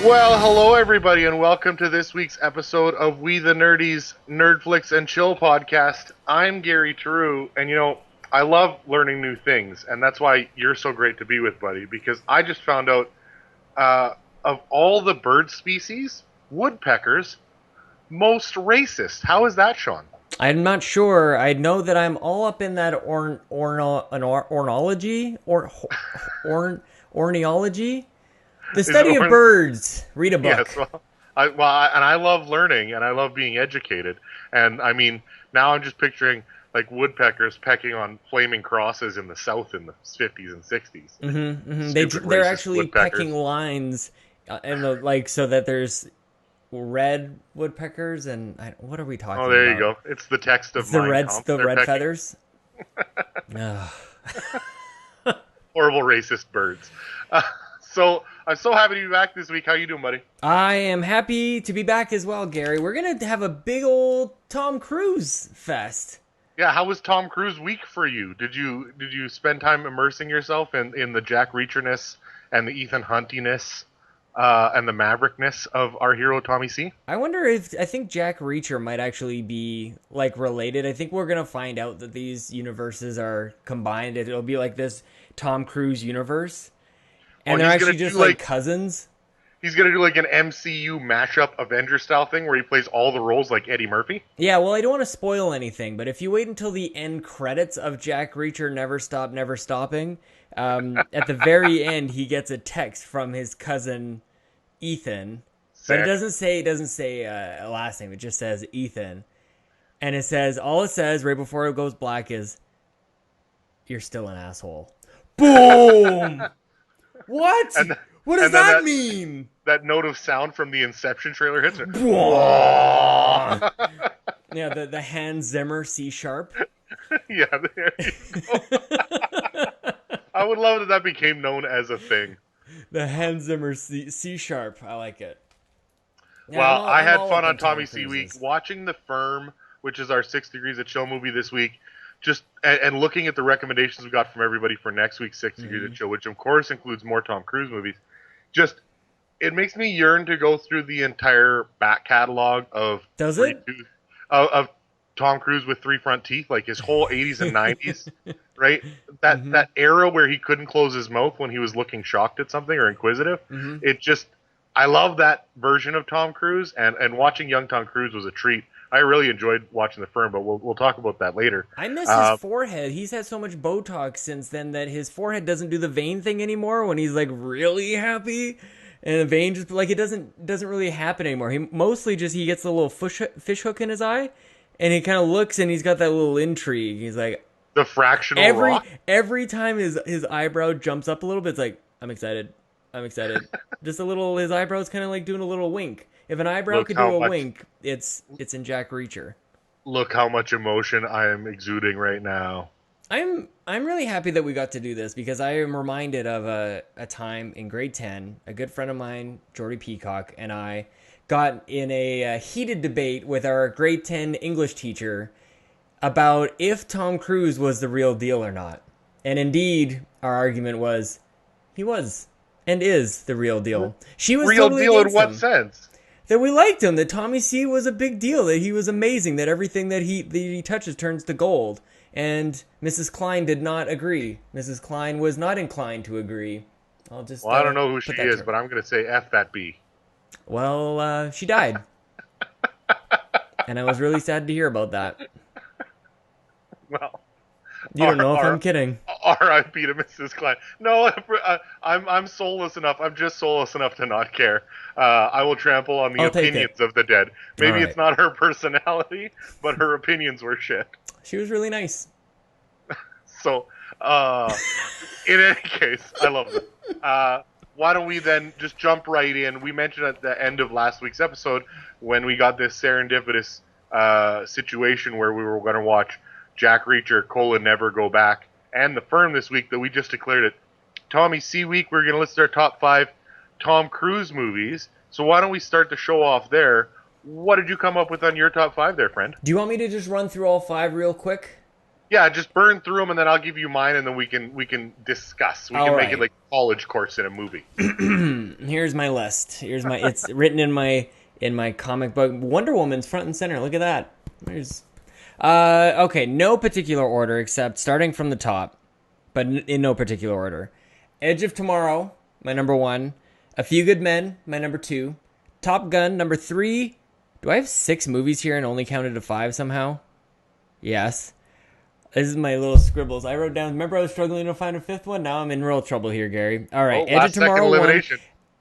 Well, hello everybody, and welcome to this week's episode of We the Nerdies Nerdflix and Chill podcast. I'm Gary Theroux, and I love learning new things, and that's why you're so great to be with, buddy, because I just found out of all the bird species, woodpeckers, most racist. How is that, Sean? I'm not sure. I know that I'm all up in that ornithology, the Is it study of birds. Read a book. Yes, and I love learning, and I love being educated, and I mean, now I'm just picturing like woodpeckers pecking on flaming crosses in the South in the 50s and 60s. They're actually pecking lines, so that there's red woodpeckers and what are we talking about? Oh, there you go. It's the text of the red feathers. Horrible racist birds. So I'm so happy to be back this week. How you doing, buddy? I am happy to be back as well, Gary. We're gonna have a big old Tom Cruise fest. Yeah, how was Tom Cruise week for you? Did you spend time immersing yourself in the Jack Reacherness and the Ethan Huntiness and the Maverickness of our hero Tommy C? I think Jack Reacher might actually be like related. I think we're gonna find out that these universes are combined. It'll be like this Tom Cruise universe. And they're actually just like cousins. He's going to do like an MCU mashup Avenger style thing where he plays all the roles like Eddie Murphy. Yeah, well, I don't want to spoil anything, but if you wait until the end credits of Jack Reacher Never Stop, Never Stopping, at the very end, he gets a text from his cousin Ethan. Sick. But it doesn't say a last name. It just says Ethan. And all it says right before it goes black is, "You're still an asshole." Boom! What? What does that mean? That note of sound from the Inception trailer hits it. Yeah, the Hans Zimmer C sharp. Yeah, there you go. I would love that became known as a thing. The Hans Zimmer C sharp. I like it. Yeah, well, I had fun on Tommy C Week watching The Firm, which is our 6 Degrees of Chill movie this week. And looking at the recommendations we got from everybody for next week's 6 Degrees of Chill, which of course includes more Tom Cruise movies, it makes me yearn to go through the entire back catalog of of Tom Cruise with 3 front teeth, like his whole 80s and 90s, right? That era where he couldn't close his mouth when he was looking shocked at something or inquisitive. I love that version of Tom Cruise, and watching young Tom Cruise was a treat. I really enjoyed watching The Firm, but we'll talk about that later. I miss his forehead. He's had so much Botox since then that his forehead doesn't do the vein thing anymore when he's like really happy. And the vein just like it doesn't really happen anymore. He mostly he gets a little fish hook in his eye, and he kind of looks and he's got that little intrigue. He's like the fractional rock. Every time his eyebrow jumps up a little bit, it's like I'm excited. Just a little. His eyebrow's kind of like doing a little wink. If an eyebrow could do a wink, it's in Jack Reacher. Look how much emotion I am exuding right now. I'm really happy that we got to do this because I am reminded of a time in grade 10, a good friend of mine, Jordy Peacock, and I got in a heated debate with our grade 10 English teacher about if Tom Cruise was the real deal or not. And indeed, our argument was he was and is the real deal. She was real totally deal in against what him. sense? That we liked him, that Tommy C was a big deal, that he was amazing, that everything that he touches turns to gold. And Mrs. Klein did not agree. Mrs. Klein was not inclined to agree. I don't know who she is, but I'm going to say F that B. Well, she died. And I was really sad to hear about that. Well, you don't know if I'm kidding. R.I.P. to Mrs. Klein. No, I'm soulless enough. I'm just soulless enough to not care. I will trample on the opinions of the dead. Maybe it's not her personality, but her opinions were shit. She was really nice. So, in any case, I love it. Why don't we then just jump right in? We mentioned at the end of last week's episode when we got this serendipitous situation where we were going to watch Jack Reacher, Never Go Back, and The Firm this week that we just declared it Tommy C Week. We're going to list our top 5 Tom Cruise movies. So why don't we start the show off there? What did you come up with on your top 5 there, friend? Do you want me to just run through all 5 real quick? Yeah, just burn through them, and then I'll give you mine, and then we can discuss. We can make it like a college course in a movie. Here's my list. It's written in my comic book. Wonder Woman's front and center. Look at that. There's okay, no particular order except starting from the top, but in no particular order. Edge of Tomorrow, my number 1. A Few Good Men, my number 2. Top Gun, number 3. Do I have 6 movies here and only counted to 5 somehow? Yes. This is my little scribbles. I wrote down, remember I was struggling to find a 5th one? Now I'm in real trouble here, Gary. All right, Edge of Tomorrow 1.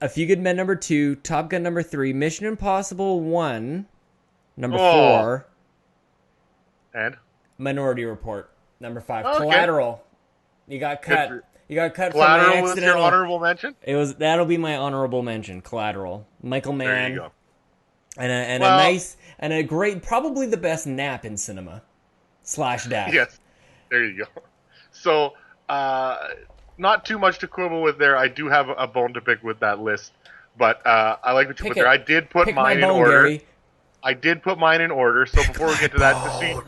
A Few Good Men, number 2. Top Gun, number 3. Mission Impossible 1, number 4. And? Minority Report, number 5. Okay. Collateral. You got cut. You got cut Collateral from my was your honorable mention? That'll be my honorable mention. Collateral. Michael Mann. There you go. And a great, probably the best nap in cinema. /death. Yes. There you go. So, not too much to quibble with there. I do have a bone to pick with that list, but I like what you put there. I did put mine in order. Gary. I did put mine in order. So before we get to that,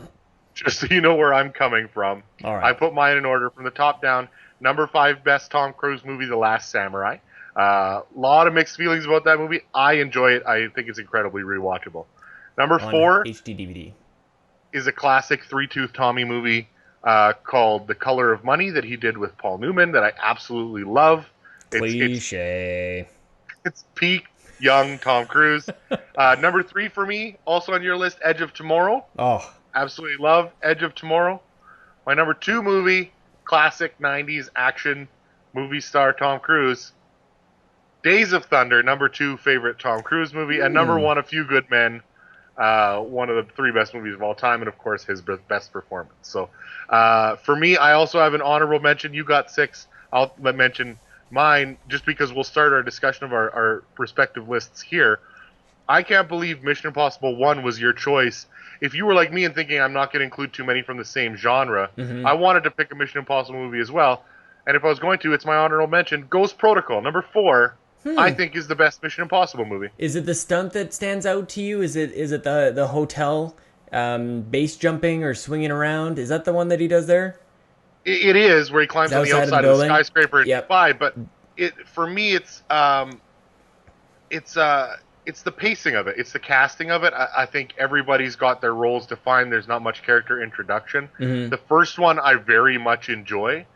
just so you know where I'm coming from, all right. I put mine in order from the top down. Number 5 best Tom Cruise movie, The Last Samurai. Lot of mixed feelings about that movie. I enjoy it. I think it's incredibly rewatchable. Number 4 HD DVD is a classic Three-Tooth Tommy movie called The Color of Money that he did with Paul Newman that I absolutely love. Cliche. It's peak young Tom Cruise. Number 3 for me, also on your list, Edge of Tomorrow. Oh. Absolutely love Edge of Tomorrow. My number 2 movie, classic 90s action movie star Tom Cruise. Days of Thunder, number 2 favorite Tom Cruise movie. And number 1, A Few Good Men. One of the 3 best movies of all time, and of course his best performance. So for me, I also have an honorable mention. You got 6. I'll mention mine just because we'll start our discussion of our respective lists here. I can't believe Mission Impossible 1 was your choice. If you were like me and thinking I'm not going to include too many from the same genre, I wanted to pick a Mission Impossible movie as well. And if I was going to, it's my honorable mention. Ghost Protocol, number 4. I think is the best Mission Impossible movie. Is it the stunt that stands out to you? Is it the hotel base jumping or swinging around? Is that the one that he does there? It is, where he climbs on the outside of the skyscraper and fly. But for me, it's the pacing of it. It's the casting of it. I think everybody's got their roles defined. There's not much character introduction. The first one I very much enjoy,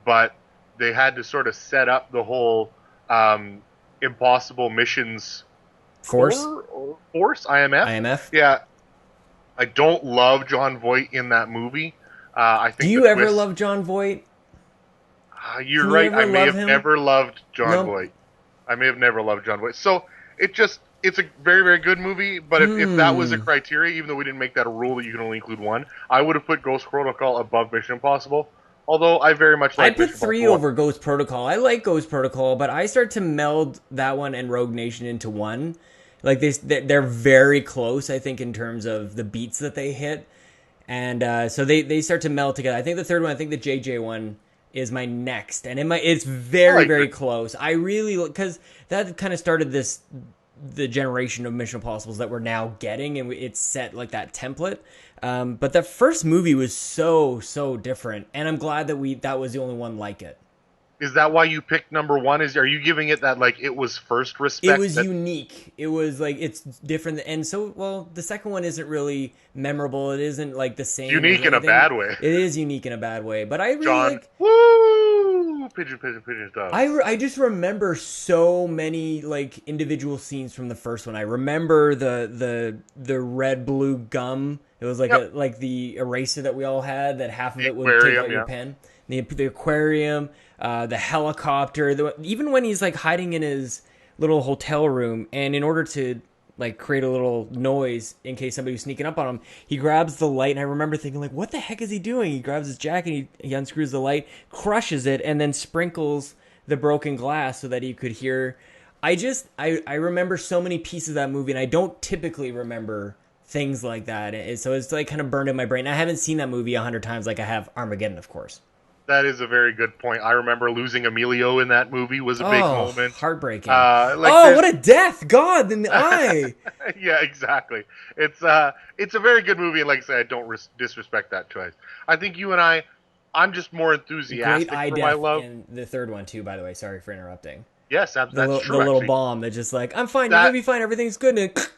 but they had to sort of set up the whole Impossible Missions Force, IMF. Yeah, I don't love Jon Voight in that movie. I think. Do you ever love Jon Voight? You're right. I may have never loved Jon Voight. I may have never loved Jon Voight. So it's a very, very good movie. But if that was a criteria, even though we didn't make that a rule that you can only include 1, I would have put Ghost Protocol above Mission Impossible. Although I very much like I put 3 over Ghost Protocol. I like Ghost Protocol, but I start to meld that one and Rogue Nation into one. Like they're very close, I think, in terms of the beats that they hit. And so they start to meld together. I think the third one, I think the JJ one is my next. And it's very, very close. I really, because that kind of started the generation of Mission Impossibles that we're now getting, and it's set like that template. But the first movie was so different, and I'm glad that was the only one like it. Is that why you picked number 1? Are you giving it that like it was first respect? It was unique. It was like it's different, and so the second one isn't really memorable. It isn't like the same. Unique in a bad way. It is unique in a bad way, but I really pigeon stuff. I just remember so many like individual scenes from the first one. I remember the red blue gum. It was like like the eraser that we all had. That half of it would take out your pen. The aquarium, the helicopter. Even when he's like hiding in his little hotel room, and in order to like create a little noise in case somebody was sneaking up on him, he grabs the light. And I remember thinking like, what the heck is he doing? He grabs his jacket, he unscrews the light, crushes it, and then sprinkles the broken glass so that he could hear. I remember so many pieces of that movie, and I don't typically remember things like that. So it's like kind of burned in my brain. I haven't seen that movie 100 times like I have Armageddon, of course. That is a very good point. I remember losing Emilio in that movie was a big moment. Heartbreaking. Like What a death! God, in the eye. Yeah, exactly. It's a very good movie, and like I said, I don't disrespect that choice. I think I'm just more Great enthusiastic eye for my death love. in the third one too. By the way, sorry for interrupting. Yes, that's The true. little Actually, bomb that just like, I'm fine. You're that gonna be fine. Everything's good. And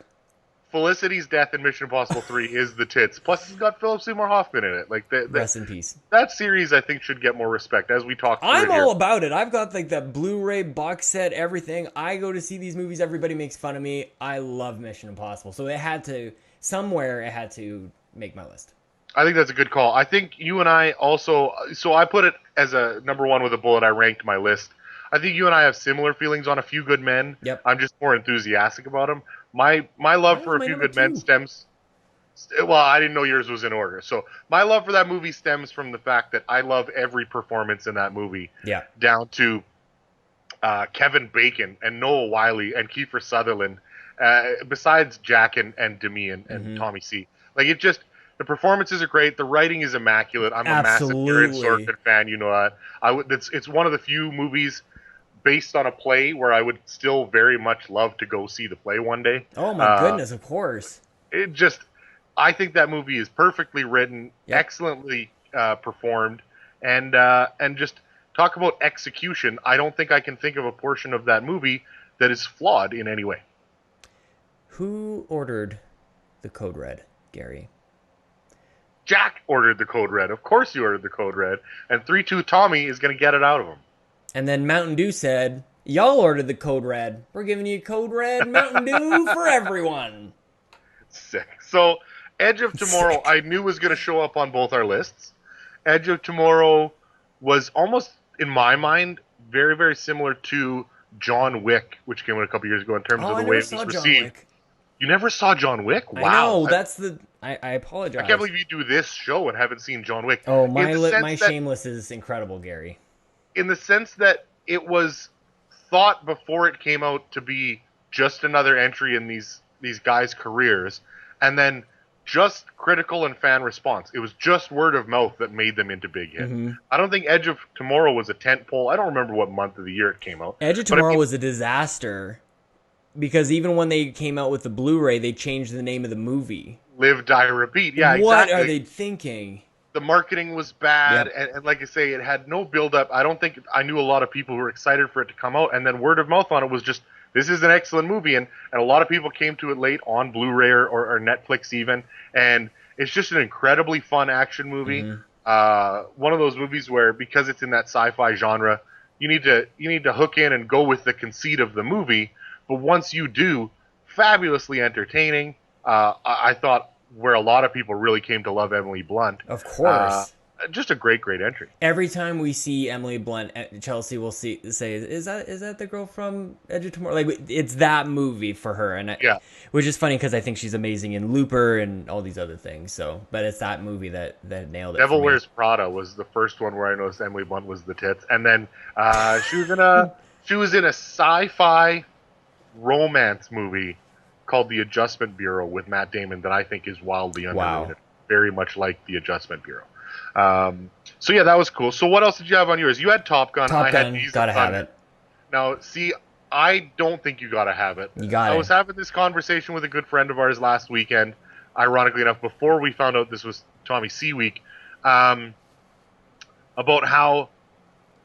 Felicity's death in Mission Impossible 3 is the tits. Plus, it's got Philip Seymour Hoffman in it. Like rest in peace. that series, I think should get more respect as we talk through I'm it here. all about it. I've got like that Blu-ray box set, everything. I go to see these movies. Everybody makes fun of me. I love Mission Impossible, so it had to make my list. I think that's a good call. I think you and I also. So I put it as a number one with a bullet. I ranked my list. I think you and I have similar feelings on A Few Good Men. Yep. I'm just more enthusiastic about them. My love for A Few Good Men stems. Well, I didn't know yours was in order. So my love for that movie stems from the fact that I love every performance in that movie. Yeah. Down to Kevin Bacon and Noah Wyle and Kiefer Sutherland, besides Jack and Demi and Tommy C. Like it just. The performances are great. The writing is immaculate. I'm a massive Aaron Sorkin fan. You know that. It's one of the few movies based on a play where I would still very much love to go see the play one day. Oh my goodness, of course. I think that movie is perfectly written, excellently performed, and just talk about execution. I don't think I can think of a portion of that movie that is flawed in any way. Who ordered the Code Red, Gary? Jack ordered the Code Red. Of course you ordered the Code Red. And 3-2 Tommy is going to get it out of him. And then Mountain Dew said, y'all ordered the Code Red. We're giving you Code Red Mountain Dew for everyone. Sick. So, Edge of Tomorrow, I knew was going to show up on both our lists. Edge of Tomorrow was almost, in my mind, very, very similar to John Wick, which came out a couple years ago in terms of the way it was received. You never saw John Wick? Wow. I know, that's the... I apologize. I can't believe you do this show and haven't seen John Wick. Oh, my Shameless is incredible, Gary. In the sense that it was thought before it came out to be just another entry in these guys' careers, and then just critical and fan response. It was just word of mouth that made them into big hit. I don't think Edge of Tomorrow was a tentpole. I don't remember what month of the year it came out. Edge of Tomorrow was a disaster. Because even when they came out with the Blu-ray, they changed the name of the movie. Live, Die, Repeat. Yeah, what exactly. What are they thinking? The marketing was bad, and like I say, it had no build-up. I don't think I knew a lot of people who were excited for it to come out, and then word of mouth on it was just, this is an excellent movie, and a lot of people came to it late on Blu-ray or Netflix even, and it's just an incredibly fun action movie. One of those movies where, because it's in that sci-fi genre, you need to hook in and go with the conceit of the movie. But once you do, fabulously entertaining. I thought where a lot of people really came to love Emily Blunt. Of course. Just a great entry. Every time we see Emily Blunt, Chelsea will say, "Is that the girl from Edge of Tomorrow?" Like, it's that movie for her, and which is funny because I think she's amazing in Looper and all these other things. So, but it's that movie that nailed it. Devil Wears Prada was the first one where I noticed Emily Blunt was the tits, and then she was in a sci-fi romance movie called The Adjustment Bureau with Matt Damon that I think is wildly underrated. Very much like The Adjustment Bureau. So yeah, that was cool. So what else did you have on yours? You had Top Gun. I had gotta have it. Now, see, I don't think you gotta have it. I was having this conversation with a good friend of ours last weekend, ironically enough, before we found out this was Tommy C week, about how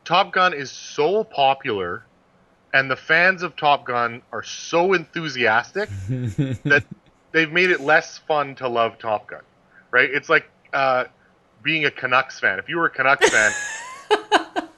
Top Gun is so popular and the fans of Top Gun are so enthusiastic that they've made it less fun to love Top Gun, right? It's like being a Canucks fan. If you were a Canucks fan,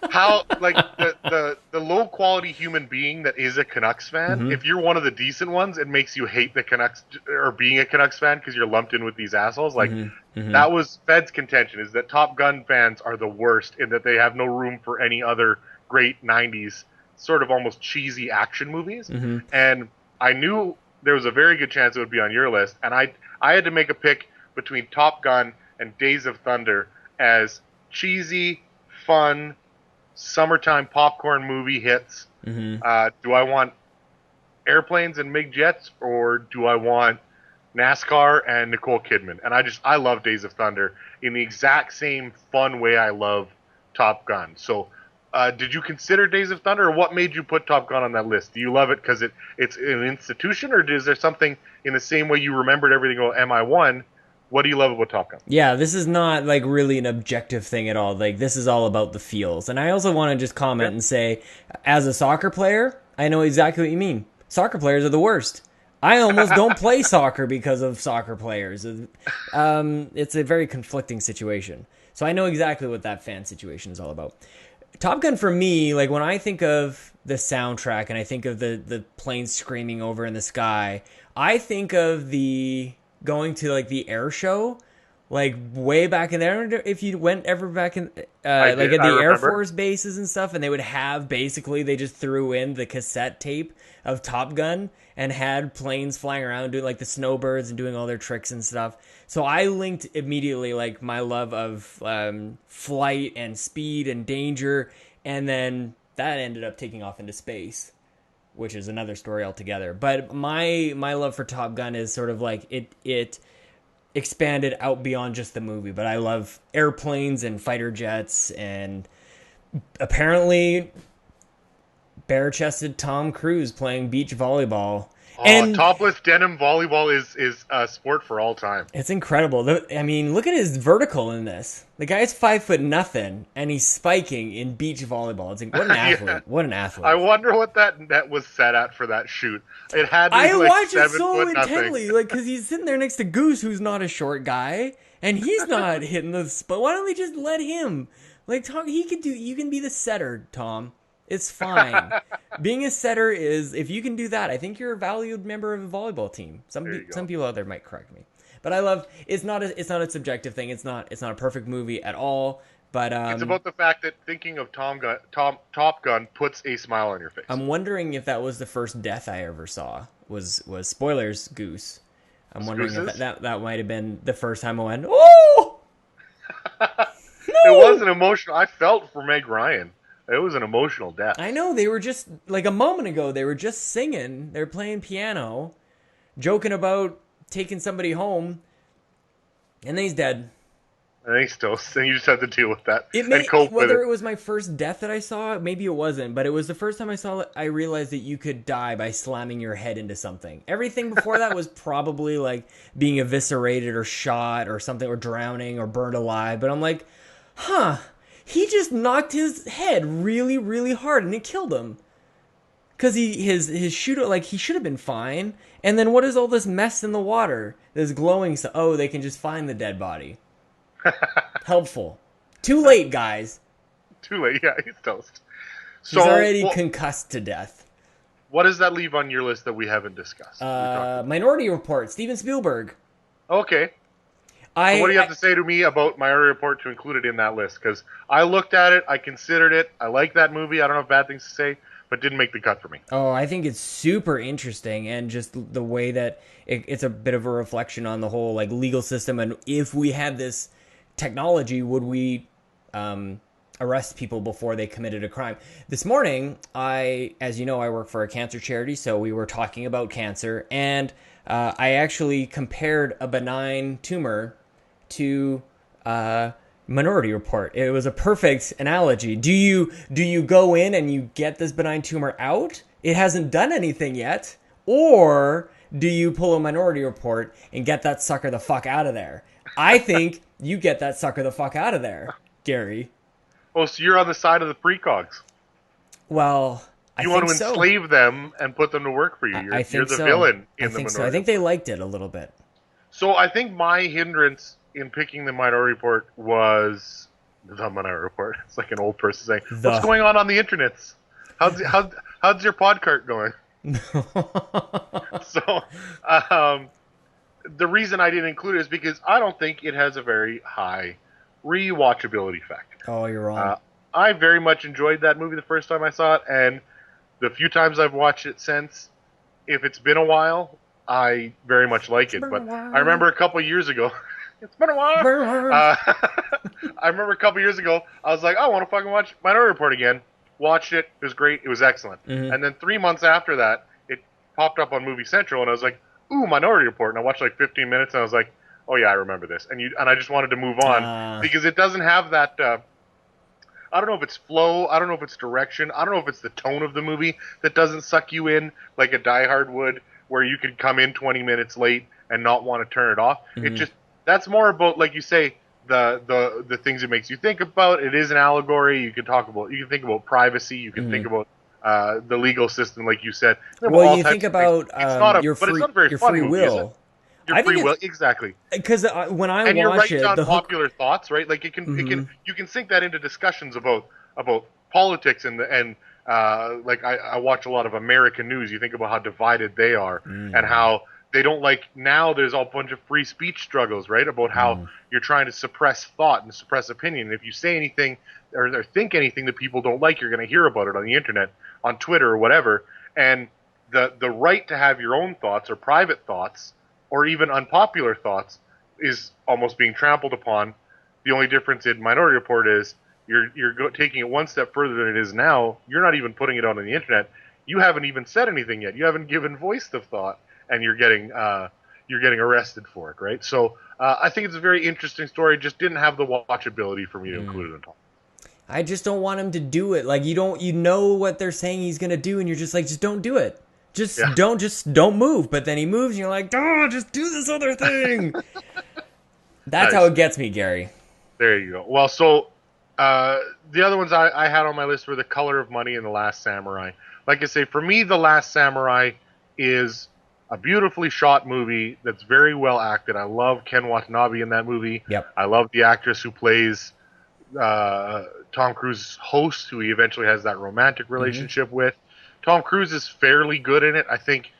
how, like, the low quality human being that is a Canucks fan, if you're one of the decent ones, it makes you hate the Canucks or being a Canucks fan because you're lumped in with these assholes. Like, that was Fed's contention, is that Top Gun fans are the worst in that they have no room for any other great 90s sort of almost cheesy action movies. And I knew there was a very good chance it would be on your list, and I had to make a pick between Top Gun and Days of Thunder as cheesy, fun, summertime popcorn movie hits. Do I want airplanes and MiG jets, or do I want NASCAR and Nicole Kidman? And I love Days of Thunder in the exact same fun way I love Top Gun. So, did you consider Days of Thunder, or what made you put Top Gun on that list? Do you love it because it's an institution, or is there something in the same way you remembered everything about MI1? What do you love about Top Gun? Yeah, this is not like really an objective thing at all. Like, this is all about the feels. And I also want to just comment and say, as a soccer player, I know exactly what you mean. Soccer players are the worst. I almost don't play soccer because of soccer players. It's a very conflicting situation. So I know exactly what that fan situation is all about. Top Gun for me, like when I think of the soundtrack and I think of the planes screaming over in the sky, I think of the going to like the air show, like way back in there. If you went ever back in, like at the Air Force bases and stuff, and they would have basically they just threw in the cassette tape of Top Gun and had planes flying around doing like the snowbirds and doing all their tricks and stuff. So I linked immediately like my love of flight and speed and danger, and then that ended up taking off into space, which is another story altogether. But my love for Top Gun is sort of like it expanded out beyond just the movie. But I love airplanes and fighter jets, and apparently bare-chested Tom Cruise playing beach volleyball. And topless denim volleyball is a sport for all time. It's incredible. I mean, look at his vertical in this. The guy's 5'0", and he's spiking in beach volleyball. It's like, what an athlete! Yeah. What an athlete! I wonder what that net was set at for that shoot. It had to be I watch it so intently, like because he's sitting there next to Goose, who's not a short guy, and he's not hitting the spot. Why don't they just let him? Like Tom, he could do. You can be the setter, Tom. It's fine. Being a setter is, if you can do that, I think you're a valued member of a volleyball team. Some people out there might correct me, but I love. It's not a subjective thing. It's not a perfect movie at all. But it's about the fact that thinking of Top Gun puts a smile on your face. I'm wondering if that was the first death I ever saw. Was spoilers, Goose. I'm wondering if that might have been the first time I went, oh. No! It was an emotional. I felt for Meg Ryan. It was an emotional death. I know. They were just, like a moment ago, they were just singing. They were playing piano, joking about taking somebody home, and then he's dead. And he's still, and you just have to deal with that and cope with it. Whether it was my first death that I saw, maybe it wasn't, but it was the first time I saw it, I realized that you could die by slamming your head into something. Everything before that was probably like being eviscerated or shot or something, or drowning or burned alive. But I'm like, he just knocked his head really, really hard, and it killed him. Because his shooter, like, he should have been fine. And then what is all this mess in the water? This glowing stuff. Oh, they can just find the dead body. Helpful. Too late, guys. Too late, yeah, he's toast. So, he's already concussed to death. What does that leave on your list that we haven't discussed? Minority Report, Steven Spielberg. Okay. So what do you have to say to me about Minority Report to include it in that list? Because I looked at it, I considered it, I like that movie, I don't have bad things to say, but didn't make the cut for me. Oh, I think it's super interesting, and just the way that it's a bit of a reflection on the whole like legal system, and if we had this technology, would we arrest people before they committed a crime? This morning, as you know, I work for a cancer charity, so we were talking about cancer, and I actually compared a benign tumor to Minority Report. It was a perfect analogy. Do you go in and you get this benign tumor out? It hasn't done anything yet. Or do you pull a Minority Report and get that sucker the fuck out of there? I think you get that sucker the fuck out of there, Gary. Oh, so you're on the side of the precogs. Well, you want to enslave them and put them to work for you. You're the villain in the Minority Report. I think they liked it a little bit. So I think my hindrance in picking the Minority Report was the Minority Report. It's like an old person saying, "What's going on the internets? How's your podcast going?" So the reason I didn't include it is because I don't think it has a very high rewatchability factor. Oh, you're wrong. I very much enjoyed that movie the first time I saw it, and the few times I've watched it since, if it's been a while, I very much like it. But I remember a couple of years ago, it's been a while. I remember a couple of years ago, I was like, I want to fucking watch Minority Report again. Watched it. It was great. It was excellent. Mm-hmm. And then 3 months after that, it popped up on Movie Central, and I was like, ooh, Minority Report. And I watched like 15 minutes, and I was like, oh yeah, I remember this. And I just wanted to move on because it doesn't have that I don't know if it's flow, I don't know if it's direction, I don't know if it's the tone of the movie that doesn't suck you in like a Die Hard would, where you could come in 20 minutes late and not want to turn it off. It just that's more about, like you say, the things it makes you think about. It is an allegory. You can think about privacy. You can think about the legal system, like you said. Well, you think about But it's not a very your fun free movie, is it? will. Your I free think will, exactly. because when I And you're watch right it, on the hook. popular thoughts, right? Like you can sink that into discussions about politics and like I watch a lot of American news. You think about how divided they are and how they don't like now. There's a bunch of free speech struggles, right? About how you're trying to suppress thought and suppress opinion. And if you say anything or think anything that people don't like, you're going to hear about it on the internet, on Twitter or whatever. And the right to have your own thoughts or private thoughts or even unpopular thoughts is almost being trampled upon. The only difference in Minority Report is you're taking it one step further than it is now. You're not even putting it on the internet. You haven't even said anything yet. You haven't given voice to thought, and you're getting arrested for it, right? So I think it's a very interesting story. Just didn't have the watchability for me to include it in all. I just don't want him to do it. Like you know what they're saying he's gonna do, and you're just like, just don't do it. Just don't move. But then he moves, and you're like, oh, just do this other thing. That's how it gets me, Gary. There you go. Well, so the other ones I had on my list were The Color of Money and The Last Samurai. Like I say, for me, The Last Samurai is a beautifully shot movie that's very well acted. I love Ken Watanabe in that movie. Yep. I love the actress who plays Tom Cruise's host, who he eventually has that romantic relationship with. Tom Cruise is fairly good in it. I think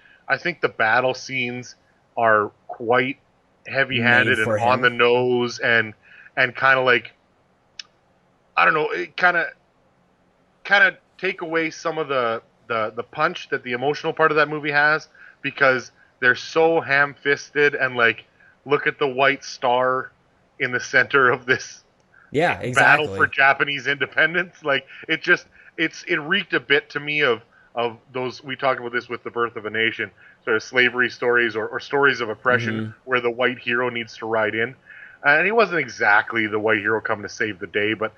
the battle scenes are quite heavy-handed and on the nose and kind of like, I don't know, it kind of take away some of the punch that the emotional part of that movie has, because they're so ham-fisted and like, look at the white star in the center of this battle for Japanese independence. Like it reeked a bit to me of those, we talked about this with The Birth of a Nation, sort of slavery stories or stories of oppression where the white hero needs to ride in. And he wasn't exactly the white hero coming to save the day, but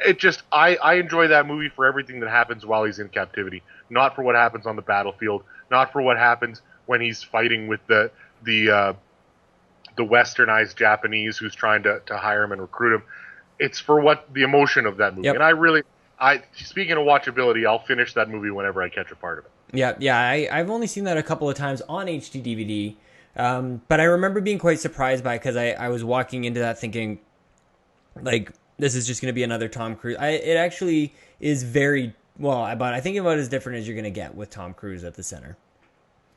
it just, I enjoy that movie for everything that happens while he's in captivity, not for what happens on the battlefield, not for what happens when he's fighting with the westernized Japanese who's trying to hire him and recruit him. It's for what the emotion of that movie. Yep. And speaking of watchability, I'll finish that movie whenever I catch a part of it. Yeah. I've only seen that a couple of times on HD DVD, but I remember being quite surprised by it because I was walking into that thinking, like, this is just going to be another Tom Cruise. It actually is very well, but I think about it as different as you're going to get with Tom Cruise at the center.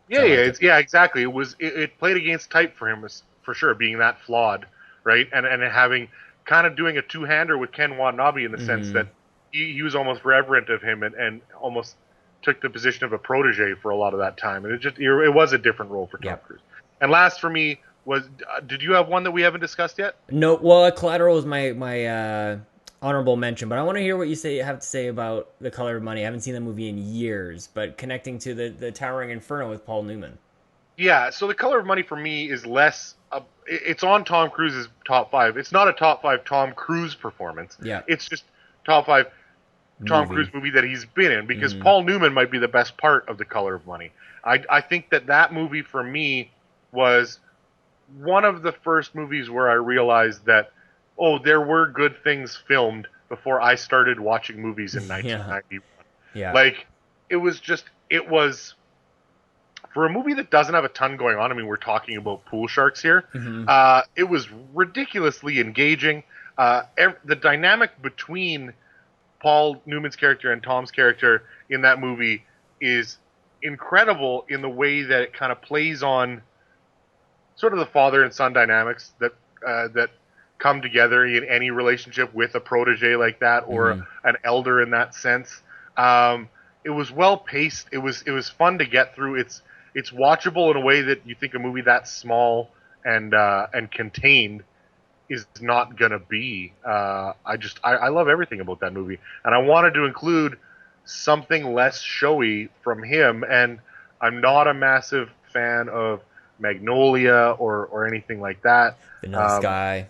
Yeah, exactly. It played against type for him, for sure, being that flawed, right? And having kind of doing a two-hander with Ken Watanabe in the sense that he was almost reverent of him and almost took the position of a protege for a lot of that time. And it was a different role for Tom Cruise. And last for me was, did you have one that we haven't discussed yet? No, well, Collateral is my honorable mention, but I want to hear what you have to say about The Color of Money. I haven't seen that movie in years, but connecting to the Towering Inferno with Paul Newman. Yeah, so The Color of Money for me is less. It's on Tom Cruise's top 5. It's not a top 5 Tom Cruise performance. Yeah, it's just top 5 Tom Cruise movie that he's been in, because Paul Newman might be the best part of The Color of Money. I think that movie for me was one of the first movies where I realized that, there were good things filmed before I started watching movies in 1991. Yeah. Like, it was for a movie that doesn't have a ton going on. I mean, we're talking about pool sharks here. It was ridiculously engaging. The dynamic between Paul Newman's character and Tom's character in that movie is incredible in the way that it kind of plays on sort of the father and son dynamics that come together in any relationship with a protege like that, or an elder in that sense. It was well paced. It was fun to get through. It's watchable in a way that you think a movie that small and contained is not gonna be. I love everything about that movie, and I wanted to include something less showy from him. And I'm not a massive fan of Magnolia or anything like that. Vanilla Sky.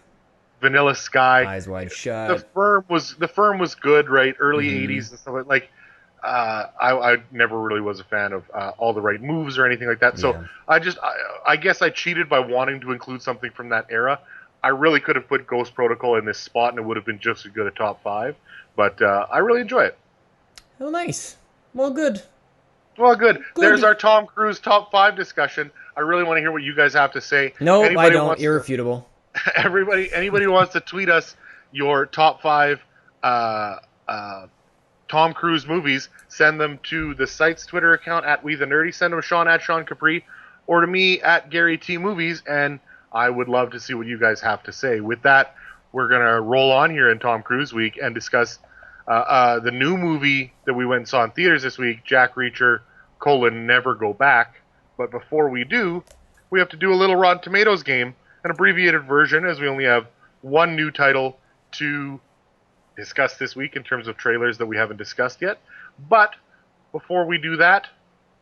Vanilla Sky. Eyes Wide Shut. The Firm was good, right? Early Mm-hmm. '80s and stuff like. I never really was a fan of All the Right Moves or anything like that. So Yeah. I guess I cheated by wanting to include something from that era. I really could have put Ghost Protocol in this spot, and it would have been just as good a top 5. But I really enjoy it. Oh, nice. Well, good. Well, good. There's our Tom Cruise top 5 discussion. I really want to hear what you guys have to say. No, I don't. Irrefutable. Anybody who wants to tweet us your top 5 Tom Cruise movies, send them to the site's Twitter account at We The Nerdy. Send them to Sean at Sean Capri, or to me at Gary T Movies, and I would love to see what you guys have to say. With that, we're gonna roll on here in Tom Cruise Week and discuss the new movie that we went and saw in theaters this week, Jack Reacher: Never Go Back. But before we do, we have to do a little Rotten Tomatoes game, an abbreviated version, as we only have one new title to discuss this week in terms of trailers that we haven't discussed yet. But before we do that,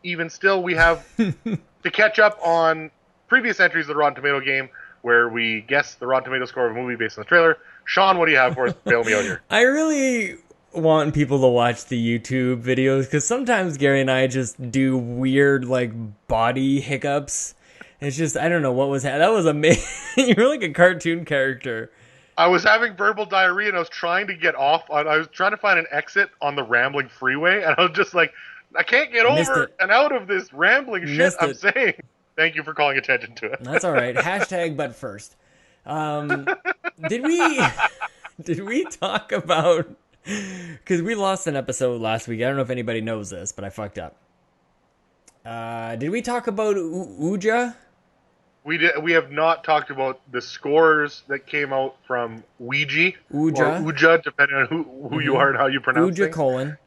even still, we have to catch up on previous entries of the Rotten Tomato game, where we guess the Rotten Tomato score of a movie based on the trailer. Sean, what do you have for us? Bail me out here. I really want people to watch the YouTube videos, because sometimes Gary and I just do weird, like, body hiccups. It's just, I don't know what was that was amazing. You're like a cartoon character. I was having verbal diarrhea, and I was trying to get off. I was trying to find an exit on the rambling freeway, and I was just like, I can't get over and out of this rambling shit I'm saying. Thank you for calling attention to it. That's all right. Hashtag but first. Did we talk about... Because we lost an episode last week. I don't know if anybody knows this, but I fucked up. Did we talk about Ouija? We have not talked about the scores that came out from Ouija, depending on who you are and how you pronounce it. Ouija :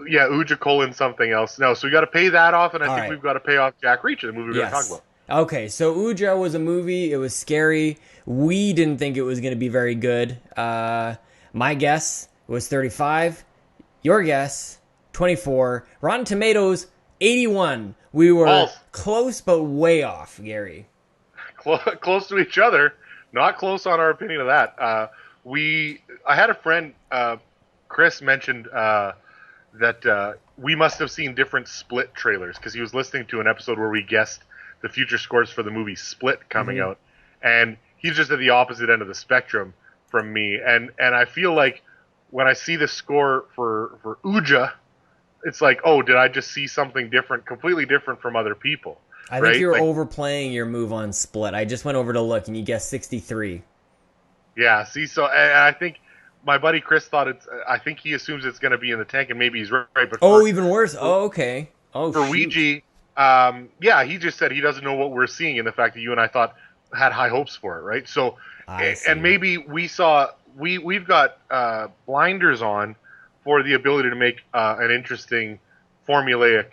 Yeah, Ouija : something else. No, so we got to pay that off, and I think we've got to pay off Jack Reacher, the movie we're going to talk about. Okay, so Ouija was a movie. It was scary. We didn't think it was going to be very good. My guess was 35. Your guess, 24. Rotten Tomatoes, 81. We were close, but way off, Gary. Close to each other. Not close on our opinion of that. I had a friend, Chris, mentioned that we must have seen different Split trailers, because he was listening to an episode where we guessed the future scores for the movie Split coming out. And he's just at the opposite end of the spectrum from me. And I feel like when I see the score for Ouija, it's like, oh, did I just see something different, completely different from other people? I think you're overplaying your move on Split. I just went over to look, and you guessed 63. Yeah, see, so I think my buddy Chris thought I think he assumes it's going to be in the tank, and maybe he's right. But even worse. Okay. For Ouija, he just said he doesn't know what we're seeing, in the fact that you and I had high hopes for it, right? So, and maybe we've got blinders on for the ability to make an interesting formulaic